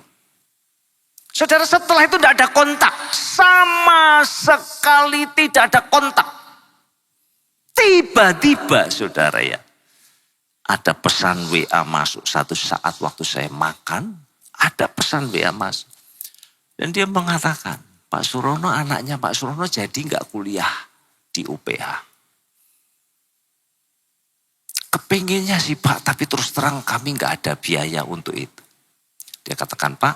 Saudara setelah itu tidak ada kontak. Sama sekali tidak ada kontak. Tiba-tiba saudara ya. Ada pesan WA masuk satu saat waktu saya makan. Ada pesan WA masuk. Dan dia mengatakan, Pak Surono anaknya Pak Surono jadi nggak kuliah di UPH. Kepinginnya sih Pak, tapi terus terang kami nggak ada biaya untuk itu. Dia katakan Pak,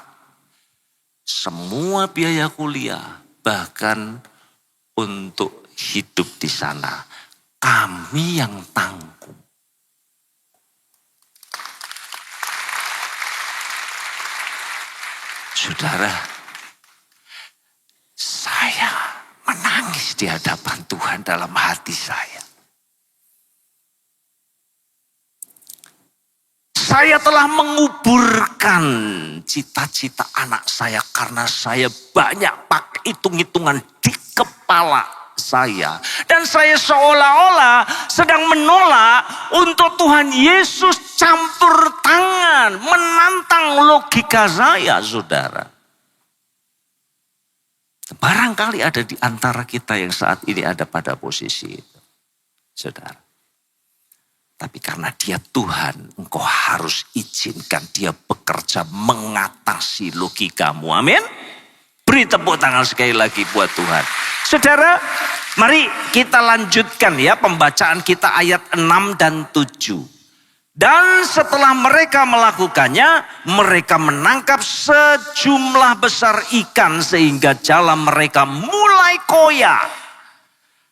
semua biaya kuliah, bahkan untuk hidup di sana, kami yang tanggung. Saudara, saya menangis di hadapan Tuhan dalam hati saya. Saya telah menguburkan cita-cita anak saya karena saya banyak pakai hitung-hitungan di kepala saya. Dan saya seolah-olah sedang menolak untuk Tuhan Yesus campur tangan, menantang logika saya, saudara. Barangkali ada di antara kita yang saat ini ada pada posisi itu, saudara. Tapi karena dia Tuhan, engkau harus izinkan dia bekerja mengatasi logikamu. Amin. Beri tepuk tangan sekali lagi buat Tuhan. Saudara, mari kita lanjutkan ya pembacaan kita ayat 6 dan 7. Dan setelah mereka melakukannya, mereka menangkap sejumlah besar ikan sehingga jala mereka mulai koyak.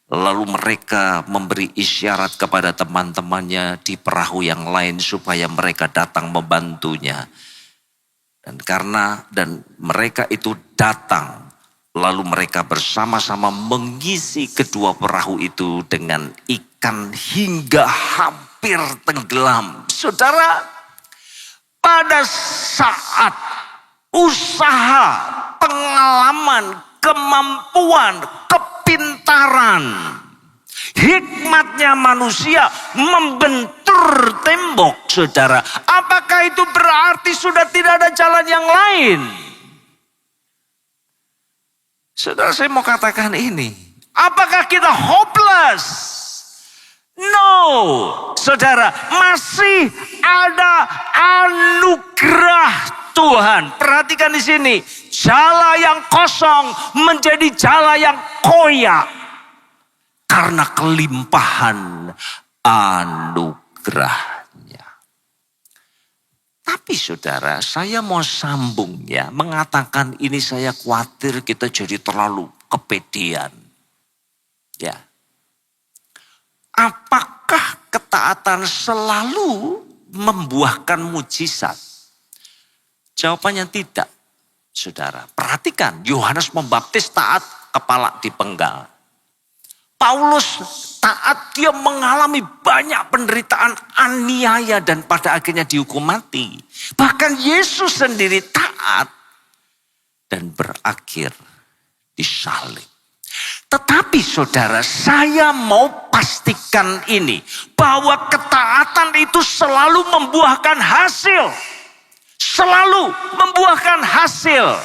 Lalu mereka memberi isyarat kepada teman-temannya di perahu yang lain supaya mereka datang membantunya. Dan mereka itu datang, lalu mereka bersama-sama mengisi kedua perahu itu dengan ikan hingga hampir tenggelam. Saudara, pada saat usaha, pengalaman, kemampuan, kepintaran, hikmatnya manusia membentur tembok, saudara. Apakah itu berarti sudah tidak ada jalan yang lain? Saudara, saya mau katakan ini. Apakah kita hopeless? No, saudara, masih ada anugerah Tuhan. Perhatikan di sini, jala yang kosong menjadi jala yang koyak karena kelimpahan anugerahnya. Tapi saudara, saya mau sambung ya, mengatakan ini saya khawatir kita jadi terlalu kepedean. Ya. Apakah ketaatan selalu membuahkan mujizat? Jawabannya tidak, saudara. Perhatikan, Yohanes Pembaptis taat, kepala dipenggal. Paulus taat, dia mengalami banyak penderitaan, aniaya, dan pada akhirnya dihukum mati. Bahkan Yesus sendiri taat dan berakhir disalib. Tetapi saudara, saya mau pastikan ini, bahwa ketaatan itu selalu membuahkan hasil. Selalu membuahkan hasil.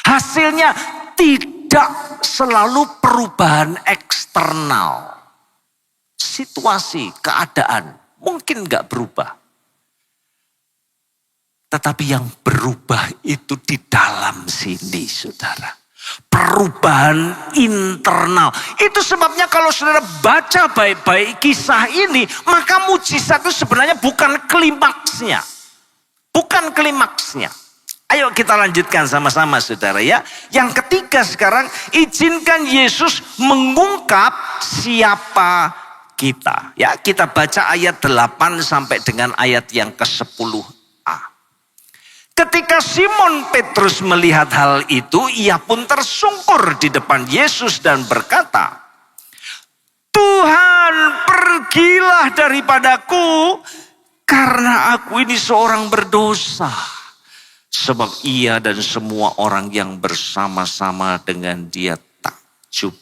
Hasilnya tidak selalu perubahan eksternal. Situasi, keadaan mungkin gak berubah. Tetapi yang berubah itu di dalam sini, saudara. Perubahan internal. Itu sebabnya kalau saudara baca baik-baik kisah ini, maka mujizat itu sebenarnya bukan klimaksnya. Bukan klimaksnya. Ayo kita lanjutkan sama-sama saudara ya. Yang ketiga sekarang, izinkan Yesus mengungkap siapa kita. Ya, kita baca ayat 8 sampai dengan ayat yang ke-10a. Ketika Simon Petrus melihat hal itu, ia pun tersungkur di depan Yesus dan berkata, Tuhan, pergilah daripadaku, karena aku ini seorang berdosa. Sebab ia dan semua orang yang bersama-sama dengan dia takjub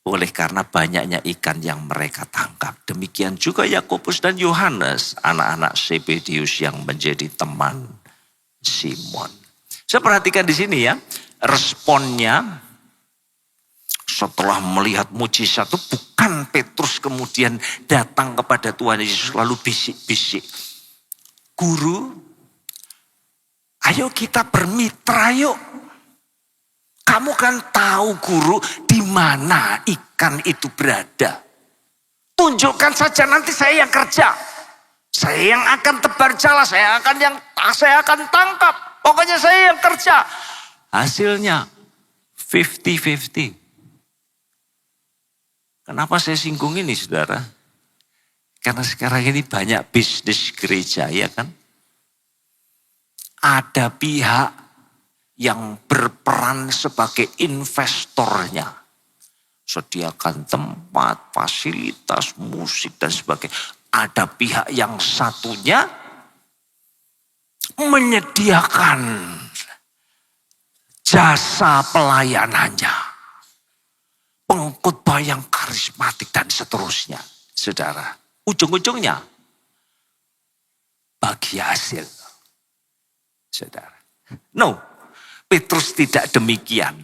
oleh karena banyaknya ikan yang mereka tangkap. Demikian juga Yakobus dan Yohanes, anak-anak Zebedius yang menjadi teman Simon. Saya perhatikan di sini ya, responnya setelah melihat mujizat itu bukan Petrus kemudian datang kepada Tuhan Yesus lalu bisik-bisik. Guru, ayo kita bermitra yuk. Kamu kan tahu guru di mana ikan itu berada. Tunjukkan saja, nanti saya yang kerja. Saya yang akan tebar jala, saya akan tangkap. Pokoknya saya yang kerja. Hasilnya 50-50. Kenapa saya singgung ini saudara? Karena sekarang ini banyak bisnis gereja ya kan. Ada pihak yang berperan sebagai investornya. Sediakan tempat, fasilitas, musik dan sebagainya. Ada pihak yang satunya menyediakan jasa pelayanannya. Pengkhotbah yang karismatik dan seterusnya. Saudara, ujung-ujungnya bagi hasil. Saudara. No, Petrus tidak demikian.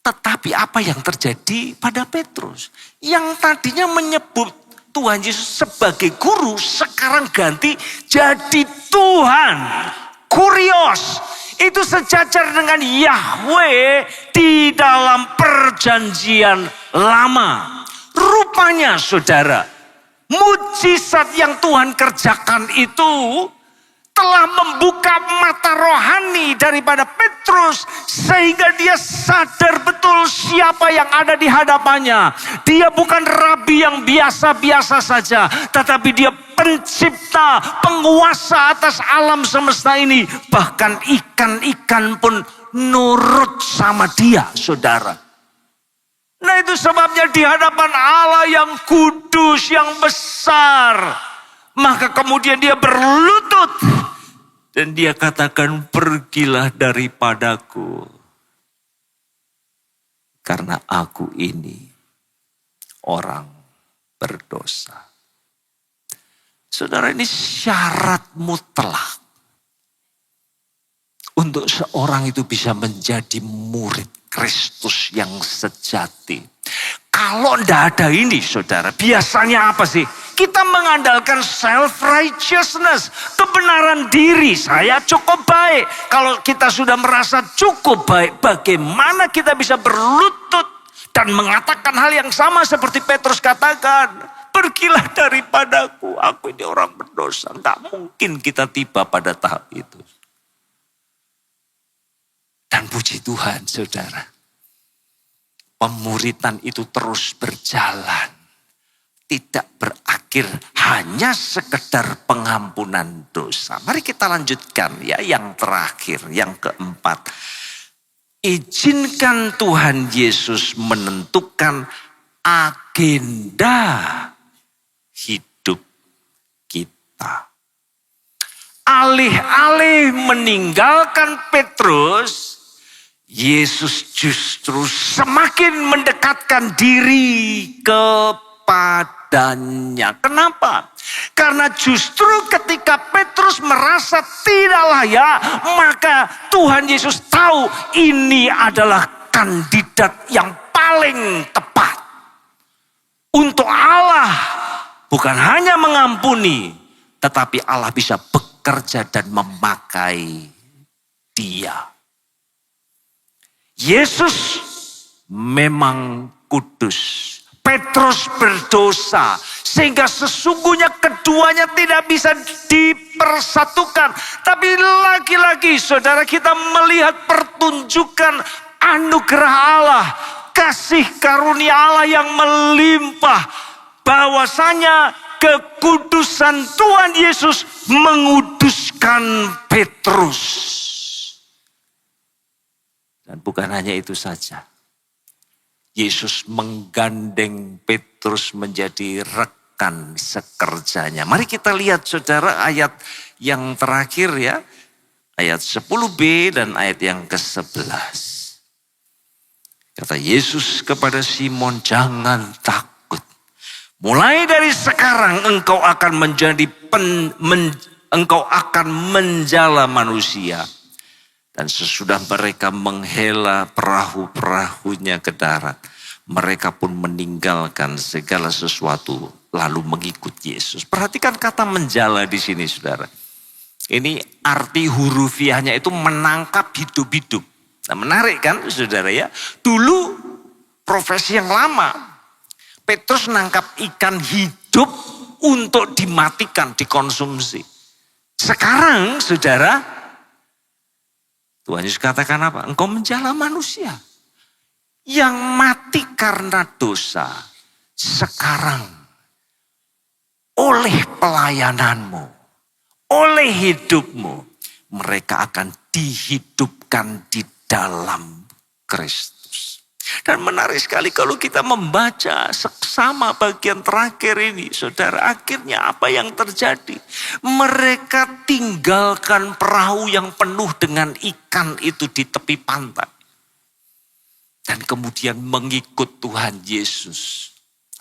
Tetapi apa yang terjadi pada Petrus? Yang tadinya menyebut Tuhan Yesus sebagai guru, sekarang ganti jadi Tuhan. Kurios, itu sejajar dengan Yahweh di dalam perjanjian lama. Rupanya saudara, mujizat yang Tuhan kerjakan itu telah membuka mata rohani daripada Petrus sehingga dia sadar betul siapa yang ada di hadapannya. Dia bukan rabi yang biasa-biasa saja, tetapi dia pencipta, penguasa atas alam semesta ini. Bahkan ikan-ikan pun nurut sama dia, saudara. Nah itu sebabnya di hadapan Allah yang kudus, yang besar, maka kemudian dia berlutut dan dia katakan, pergilah daripadaku karena aku ini orang berdosa. Saudara, ini syarat mutlak untuk seorang itu bisa menjadi murid Kristus yang sejati. Kalau tidak ada ini saudara, biasanya apa sih? Kita mengandalkan self-righteousness, kebenaran diri. Saya cukup baik. Kalau kita sudah merasa cukup baik, bagaimana kita bisa berlutut dan mengatakan hal yang sama seperti Petrus katakan, pergilah daripadaku, aku ini orang berdosa. Tidak mungkin kita tiba pada tahap itu. Dan puji Tuhan saudara, pemuritan itu terus berjalan. Tidak berakhir hanya sekedar pengampunan dosa. Mari kita lanjutkan ya yang terakhir, yang keempat. Izinkan Tuhan Yesus menentukan agenda hidup kita. Alih-alih meninggalkan Petrus, Yesus justru semakin mendekatkan diri kepadanya. Kenapa? Karena justru ketika Petrus merasa tidak layak, maka Tuhan Yesus tahu ini adalah kandidat yang paling tepat. Untuk Allah bukan hanya mengampuni, tetapi Allah bisa bekerja dan memakai dia. Yesus memang kudus. Petrus berdosa. Sehingga sesungguhnya keduanya tidak bisa dipersatukan. Tapi lagi-lagi saudara kita melihat pertunjukan anugerah Allah. Kasih karunia Allah yang melimpah. Bahwasanya kekudusan Tuhan Yesus menguduskan Petrus. Dan bukan hanya itu saja. Yesus menggandeng Petrus menjadi rekan sekerjanya. Mari kita lihat saudara ayat yang terakhir ya. Ayat 10b dan ayat yang ke-11. Kata Yesus kepada Simon, jangan takut. Mulai dari sekarang engkau akan menjala manusia. Dan sesudah mereka menghela perahu-perahunya ke darat, mereka pun meninggalkan segala sesuatu lalu mengikut Yesus. Perhatikan kata menjala di sini saudara. Ini arti hurufiahnya itu menangkap hidup-hidup. Nah menarik kan saudara ya. Dulu profesi yang lama. Petrus nangkap ikan hidup untuk dimatikan, dikonsumsi. Sekarang saudara, Tuhan Yesus katakan apa? Engkau menjala manusia yang mati karena dosa. Sekarang oleh pelayananmu, oleh hidupmu, mereka akan dihidupkan di dalam Kristus. Dan menarik sekali kalau kita membaca seksama bagian terakhir ini, saudara, akhirnya apa yang terjadi? Mereka tinggalkan perahu yang penuh dengan ikan itu di tepi pantai. Dan kemudian mengikut Tuhan Yesus.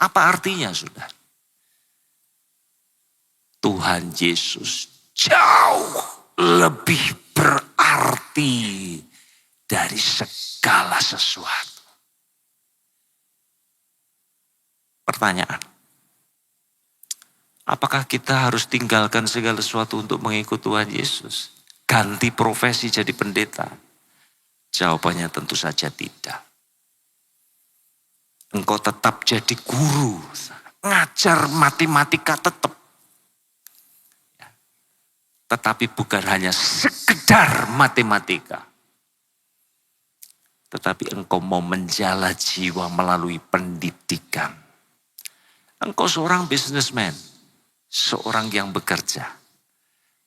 Apa artinya, saudara? Tuhan Yesus jauh lebih berarti dari segala sesuatu. Pertanyaan, apakah kita harus tinggalkan segala sesuatu untuk mengikut Tuhan Yesus? Ganti profesi jadi pendeta? Jawabannya tentu saja tidak. Engkau tetap jadi guru, ngajar matematika tetap. Tetapi bukan hanya sekedar matematika. Tetapi engkau mau menjala jiwa melalui pendidikan. Engkau seorang businessman, seorang yang bekerja.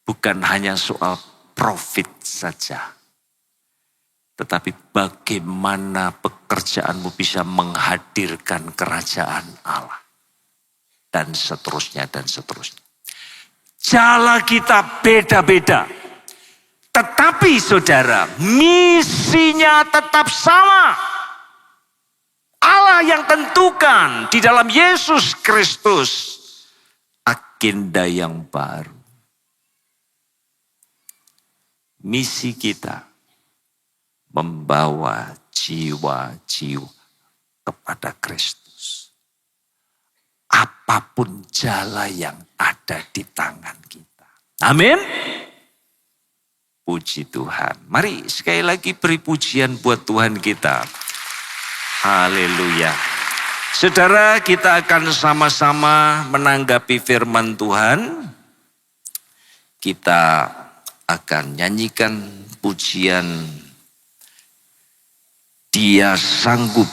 Bukan hanya soal profit saja. Tetapi bagaimana pekerjaanmu bisa menghadirkan kerajaan Allah. Dan seterusnya dan seterusnya. Jala kita beda-beda. Tetapi saudara, misinya tetap sama. Allah yang tentukan di dalam Yesus Kristus agenda yang baru. Misi kita membawa jiwa-jiwa kepada Kristus. Apapun jala yang ada di tangan kita. Amin. Puji Tuhan. Mari sekali lagi beri pujian buat Tuhan kita. Haleluya. Saudara, kita akan sama-sama menanggapi firman Tuhan. Kita akan nyanyikan pujian Dia sanggup,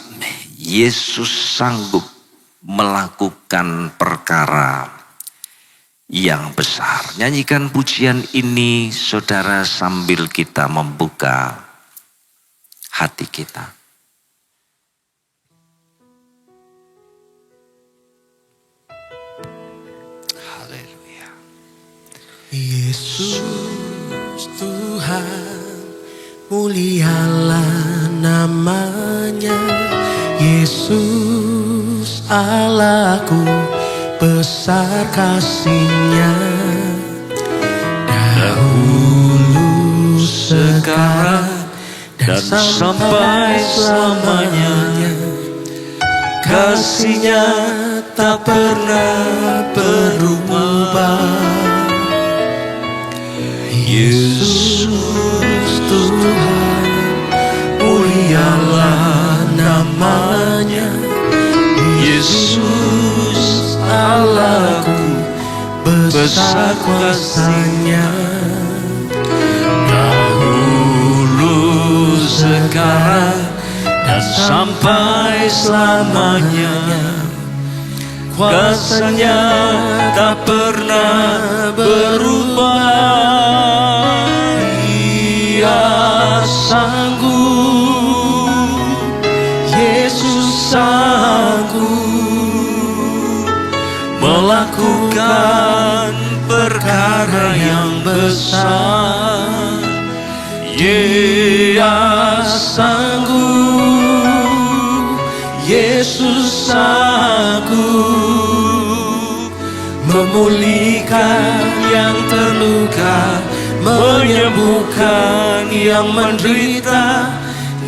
Yesus sanggup melakukan perkara yang besar. Nyanyikan pujian ini saudara sambil kita membuka hati kita. Yesus Tuhan, mulialah namanya. Yesus Allahku, besar kasih-Nya. Dahulu, sekarang, dan sampai selamanya. Kasih-Nya tak pernah berubah. Yesus Tuhan, mulialah namanya. Yesus Allahku, besar kuasanya. Dahulu, sekarang, dan sampai selamanya. Kuasanya tak pernah berubah. Ia sanggup, Yesus sanggup melakukan perkara yang besar. Ia sanggup, Yesus sanggup memulihkan yang terluka, menyembuhkan yang menderita.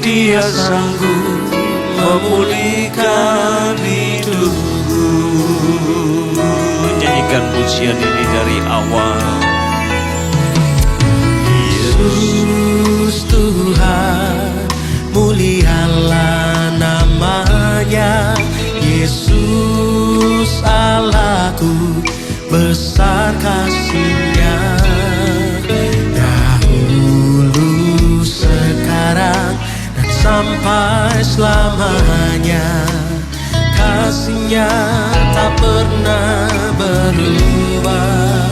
Dia sanggup memulihkan hidupku. Nyanyikan pujian ini dari awal. Yesus Tuhan, mulialah namanya. Yesus Allahku, besar kasih-Nya. Dahulu, sekarang, dan sampai selamanya. Kasih-Nya tak pernah berubah.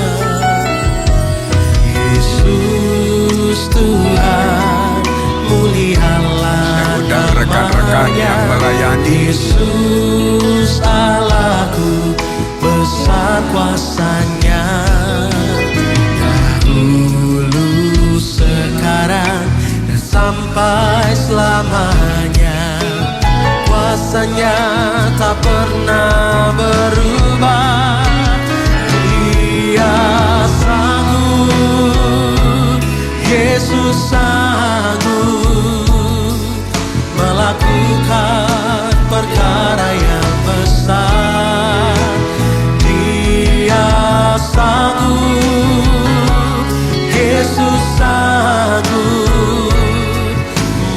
Yesus Tuhan, mulialah rekan-rekan yang melayani. Yesus Allahku, besar kuasanya. Dahulu, sekarang, dan sampai selamanya. Kuasanya tak pernah berubah. Dia sanggup, Yesus sanggup melakukan perkara yang besar. Dia sanggup, Yesus sanggup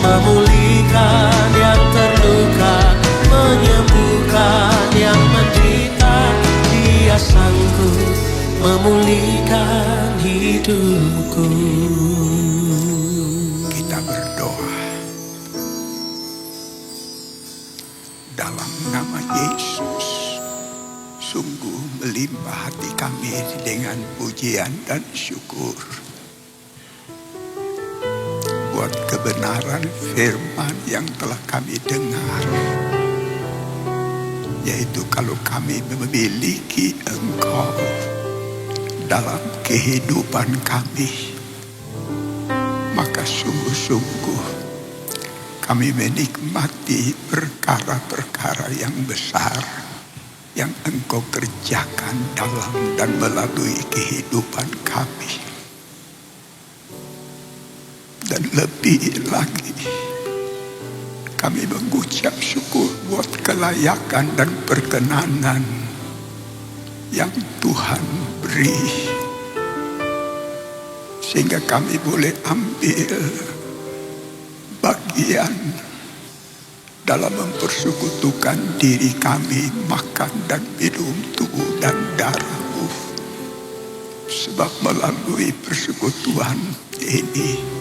memulihkan yang terluka, menyembuhkan yang menderita. Dia sanggup memulihkan hidupku. Kita berdoa dalam nama Yesus. Sungguh melimpah hati kami dengan pujian dan syukur buat kebenaran firman yang telah kami dengar, yaitu kalau kami memiliki Engkau dalam kehidupan kami, maka sungguh-sungguh kami menikmati perkara-perkara yang besar yang Engkau kerjakan dalam dan melalui kehidupan kami. Dan lebih lagi, kami mengucap syukur buat kelayakan dan perkenanan yang Tuhan beri, sehingga kami boleh ambil bagian dalam mempersekutukan diri kami, makan dan minum tubuh dan darah-Mu. Sebab melalui persekutuan ini,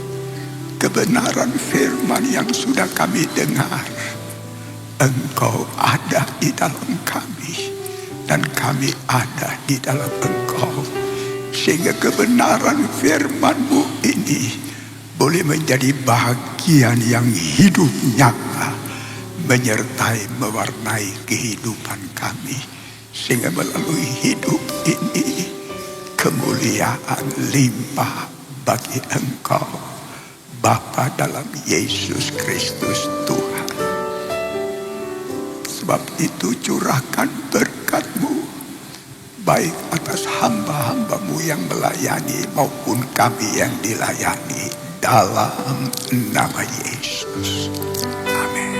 kebenaran firman yang sudah kami dengar, Engkau ada di dalam kami, dan kami ada di dalam Engkau. Sehingga kebenaran firman-Mu ini boleh menjadi bagian yang hidup nyata, menyertai, mewarnai kehidupan kami. Sehingga melalui hidup ini, kemuliaan limpah bagi Engkau, Bapa dalam Yesus Kristus Tuhan. Sebab itu curahkan berkat-Mu, baik atas hamba-hamba-Mu yang melayani maupun kami yang dilayani, dalam nama Yesus. Amin.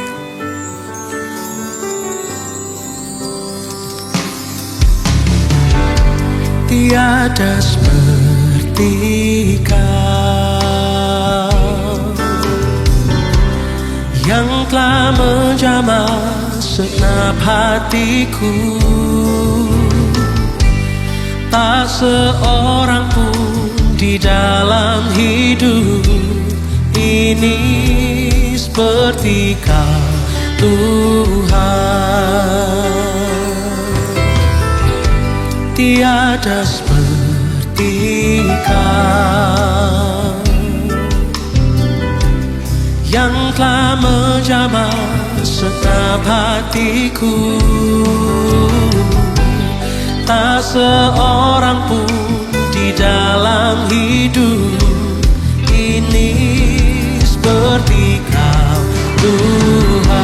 Tiada seperti Kau, yang telah menjamah segenap hatiku. Tak seorang pun di dalam hidup ini seperti Kau, Tuhan. Tiada seperti Kau yang telah menjamah segenap hatiku. Tak seorang pun di dalam hidup ini seperti Kau, Tuhan.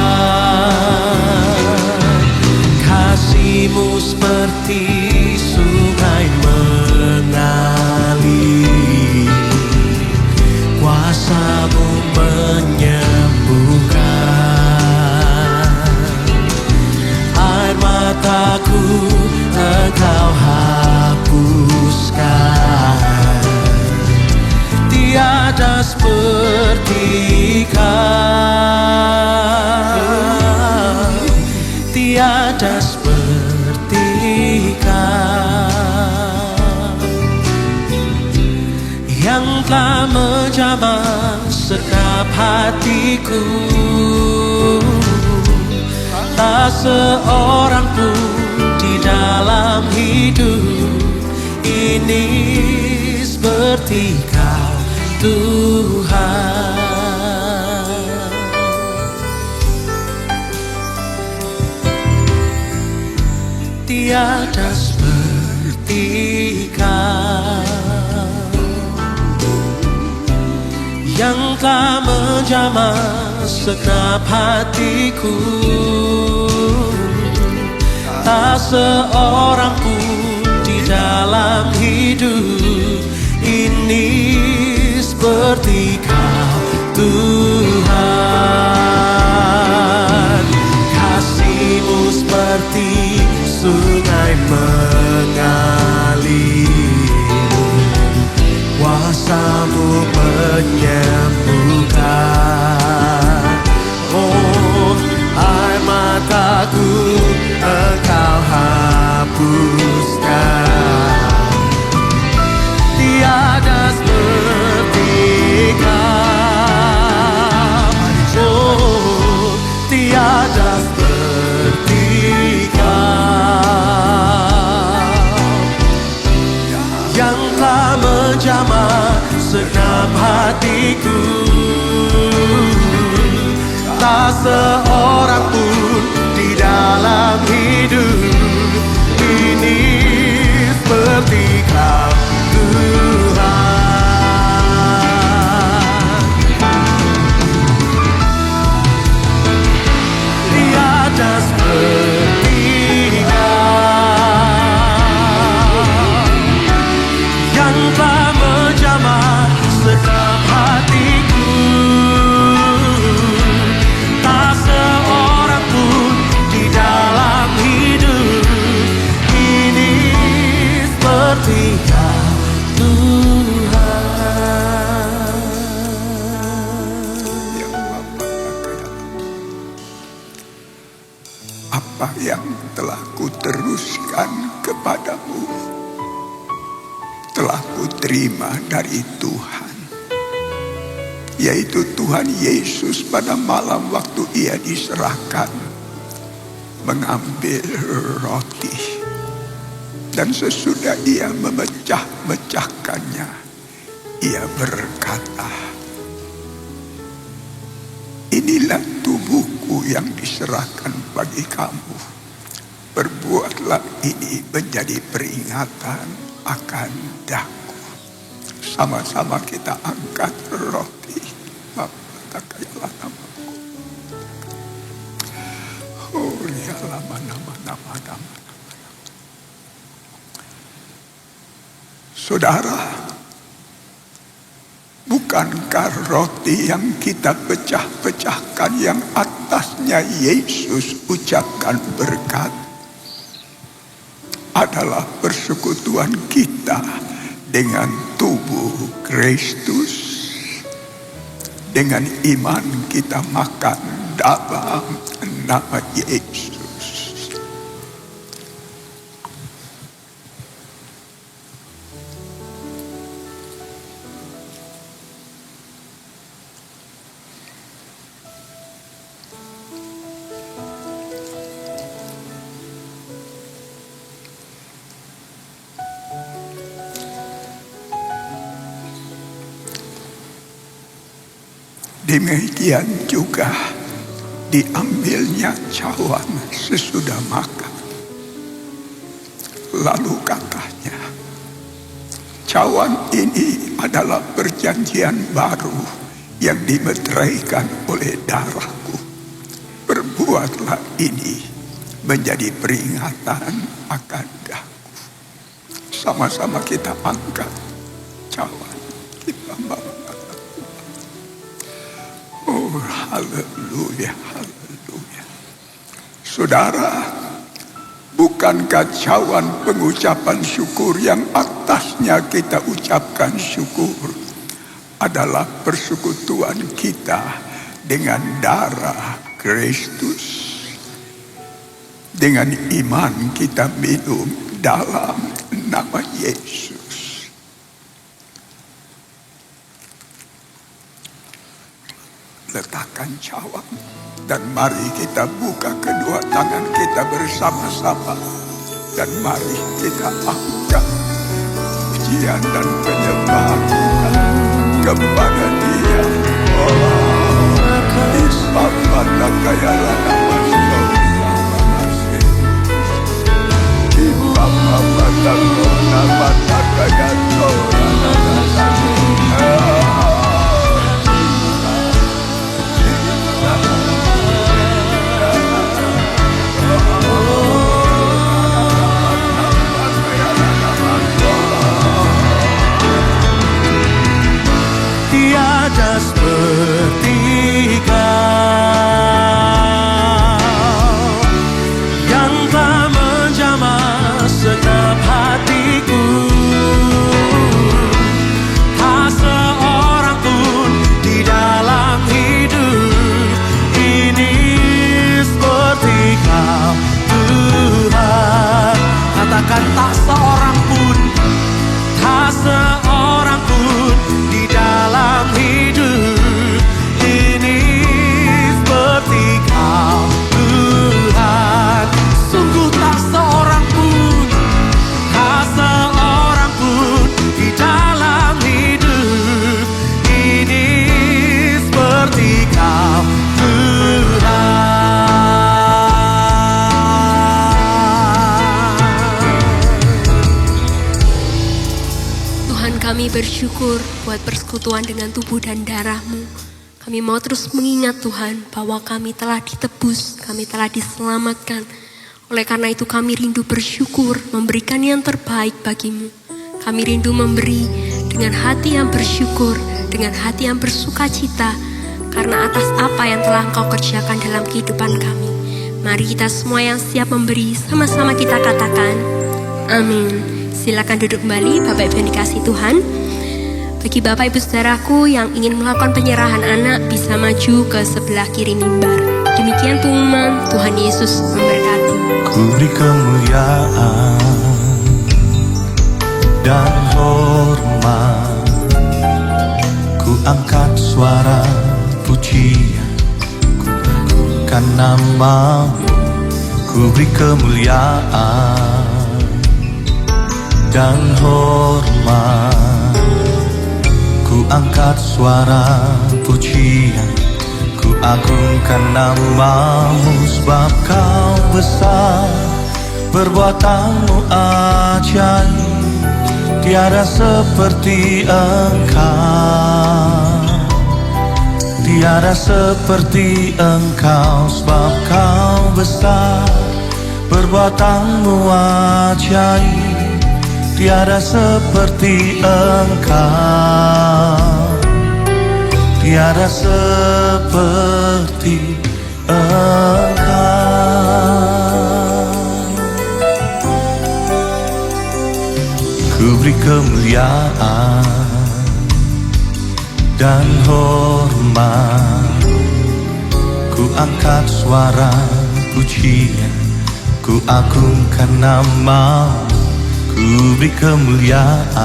Kasih-Mu seperti sungai mengalir, kuasa-Mu menyembuhkan. Air mataku Engkau hapuskan. Tiada seperti Kau, tiada seperti Kau yang telah menjamah segenap hatiku. Tak seorang pun di dalam hidup ini seperti Kau, Tuhan. Tiada seperti Kau yang telah menjamah segenap hatiku. Tak seorang pun di dalam hidup ini seperti Kau, Tuhan. Kasih-Mu seperti sungai mengalir, kuasa-Mu menyembuhkan. Oh, air mataku Engkau hapuskan. Tiada seperti Kau, oh, tiada seperti Kau yang telah menjamah segenap hatiku. Tak seorang pun di dalam hidup ini seperti Kau, Tuhan. Tiada seperti Kau yang telah menjamah segenap hatiku. Tak seorang pun di dalam hidup ini seperti Kau, Tuhan. Yang Bapa apa yang telah kuteruskan kepadamu telah kuterima dari Tuhan, yaitu Tuhan Yesus pada malam waktu Ia diserahkan mengambil roti, dan sesudah Ia memecah-mecahkannya, Ia berkata, inilah tubuhku yang diserahkan bagi kamu. Perbuatlah ini menjadi peringatan akan daku. Sama-sama kita angkat roti. Bapaklah namaku. Oh, lihatlah nama. Saudara, bukankah roti yang kita pecah-pecahkan yang atasnya Yesus ucapkan berkat adalah persekutuan kita dengan tubuh Kristus? dengan iman kita makan dalam nama Yesus. Demikian juga diambilnya cawan sesudah makan. Lalu katanya, cawan ini adalah perjanjian baru yang dimeteraikan oleh darahku. Perbuatlah ini menjadi peringatan akan daku. Sama-sama kita angkat cawan, kita mengatakan, oh haleluya, haleluya. Saudara, bukankah cawan pengucapan syukur yang atasnya kita ucapkan syukur adalah persekutuan kita dengan darah Kristus? Dengan iman kita minum dalam nama Yesus. Letakkan cawan dan mari kita buka kedua tangan kita bersama-sama dan mari kita angkat pujian dan penyembahan kepada Dia. Tiada seperti Kau yang telah menjamah segenap hatiku. Tak seorang pun di dalam hidup ini seperti Kau, Tuhan. Katakan tak seorang pun, tak seorang pun di dalam hidup ini seperti Kau, Tuhan. Sungguh tak seorang pun, tak seorang pun di dalam hidup ini seperti Kau, Tuhan. Tuhan, kami bersyukur buat persekutuan dengan tubuh dan darah-Mu. Kami mau terus mengingat Tuhan bahwa kami telah ditebus, kami telah diselamatkan. Oleh karena itu kami rindu bersyukur, memberikan yang terbaik bagi-Mu. Kami rindu memberi dengan hati yang bersyukur, dengan hati yang bersukacita, karena atas apa yang telah Engkau kerjakan dalam kehidupan kami. Mari kita semua yang siap memberi, sama-sama kita katakan, amin. Silakan duduk kembali, Bapak Ibu yang dikasihi Tuhan. Bagi Bapak Ibu Saudaraku yang ingin melakukan penyerahan anak, bisa maju ke sebelah kiri mimbar. Demikian pengumuman, Tuhan Yesus memberkati. Ku beri kemuliaan dan hormat, ku angkat suara pujian, ku agungkan nama-Mu. Ku beri kemuliaan dan hormat, ku angkat suara pujian, ku agungkan nama-Mu. Sebab Kau besar, perbuatan-Mu ajaib, tiada seperti Engkau, tiada seperti Engkau. Sebab Kau besar, perbuatan-Mu ajaib, tiada seperti Engkau, tiada seperti Engkau. Ku beri kemuliaan dan hormat, angkat suara pujian, ku agungkan nama, ku beri kemuliaan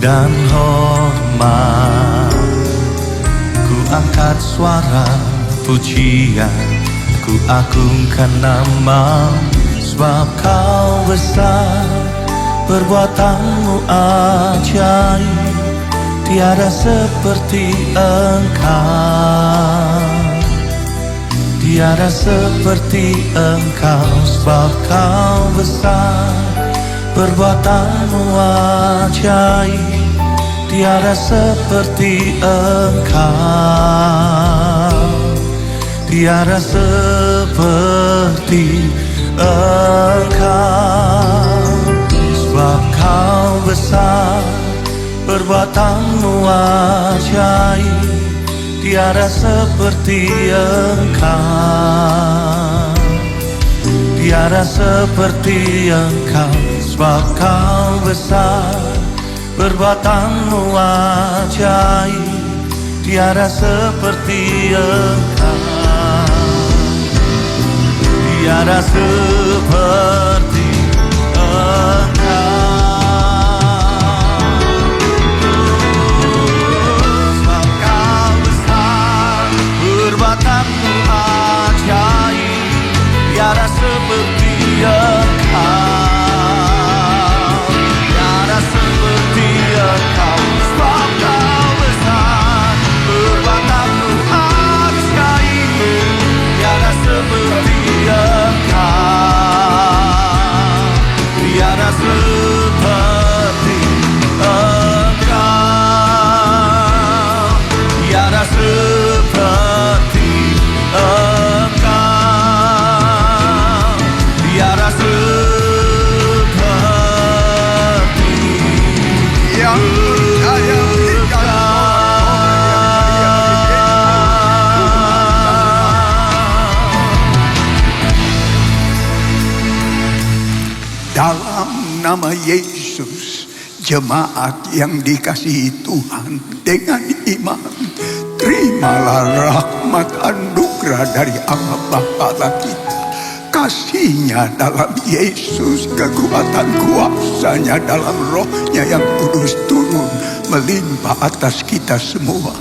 dan hormat. Ku angkat suara pujian, ku agungkan nama, sebab kau besar, perbuatanmu ajaib, tiada seperti Engkau. Tiada seperti Engkau, sebab kau besar, perbuatanmu ajaib, tiada seperti Engkau. Tiada seperti Engkau, sebab kau besar, perbuatanmu ajaib, tiada seperti Engkau. Tiada seperti Engkau, sebab kau besar, perbuatanmu ajaib, tiada seperti Engkau. Tiada seperti Engkau. Sebab kau besar, perbuatanmu ajaib, tiada seperti Engkau. Tiada seperti Engkau, sebab kau besar, perbuatanmu ajaib, tiada seperti Engkau. Tiada seperti Engkau. Tiada seperti Engkau. Tiada seperti Yang percaya berikan dalam nama Yesus, jemaat yang dikasihi Tuhan, dengan iman terimalah rahmat anugerah dari Allah Bapa kita, kasihnya dalam Yesus, kekuatan kuasanya dalam rohnya yang kudus turun melimpah atas kita semua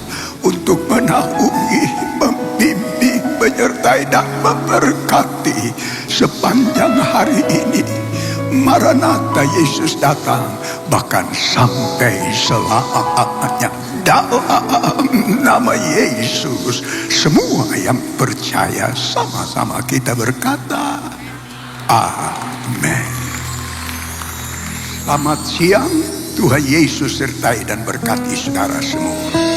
untuk menaungi, membimbing, menyertai dan memberkati sepanjang hari ini. Maranatha, Yesus datang, bahkan sampai selamanya. Dalam nama Yesus, semua yang percaya sama-sama kita berkata, amin. Selamat siang, Tuhan Yesus sertai dan berkati saudara semua.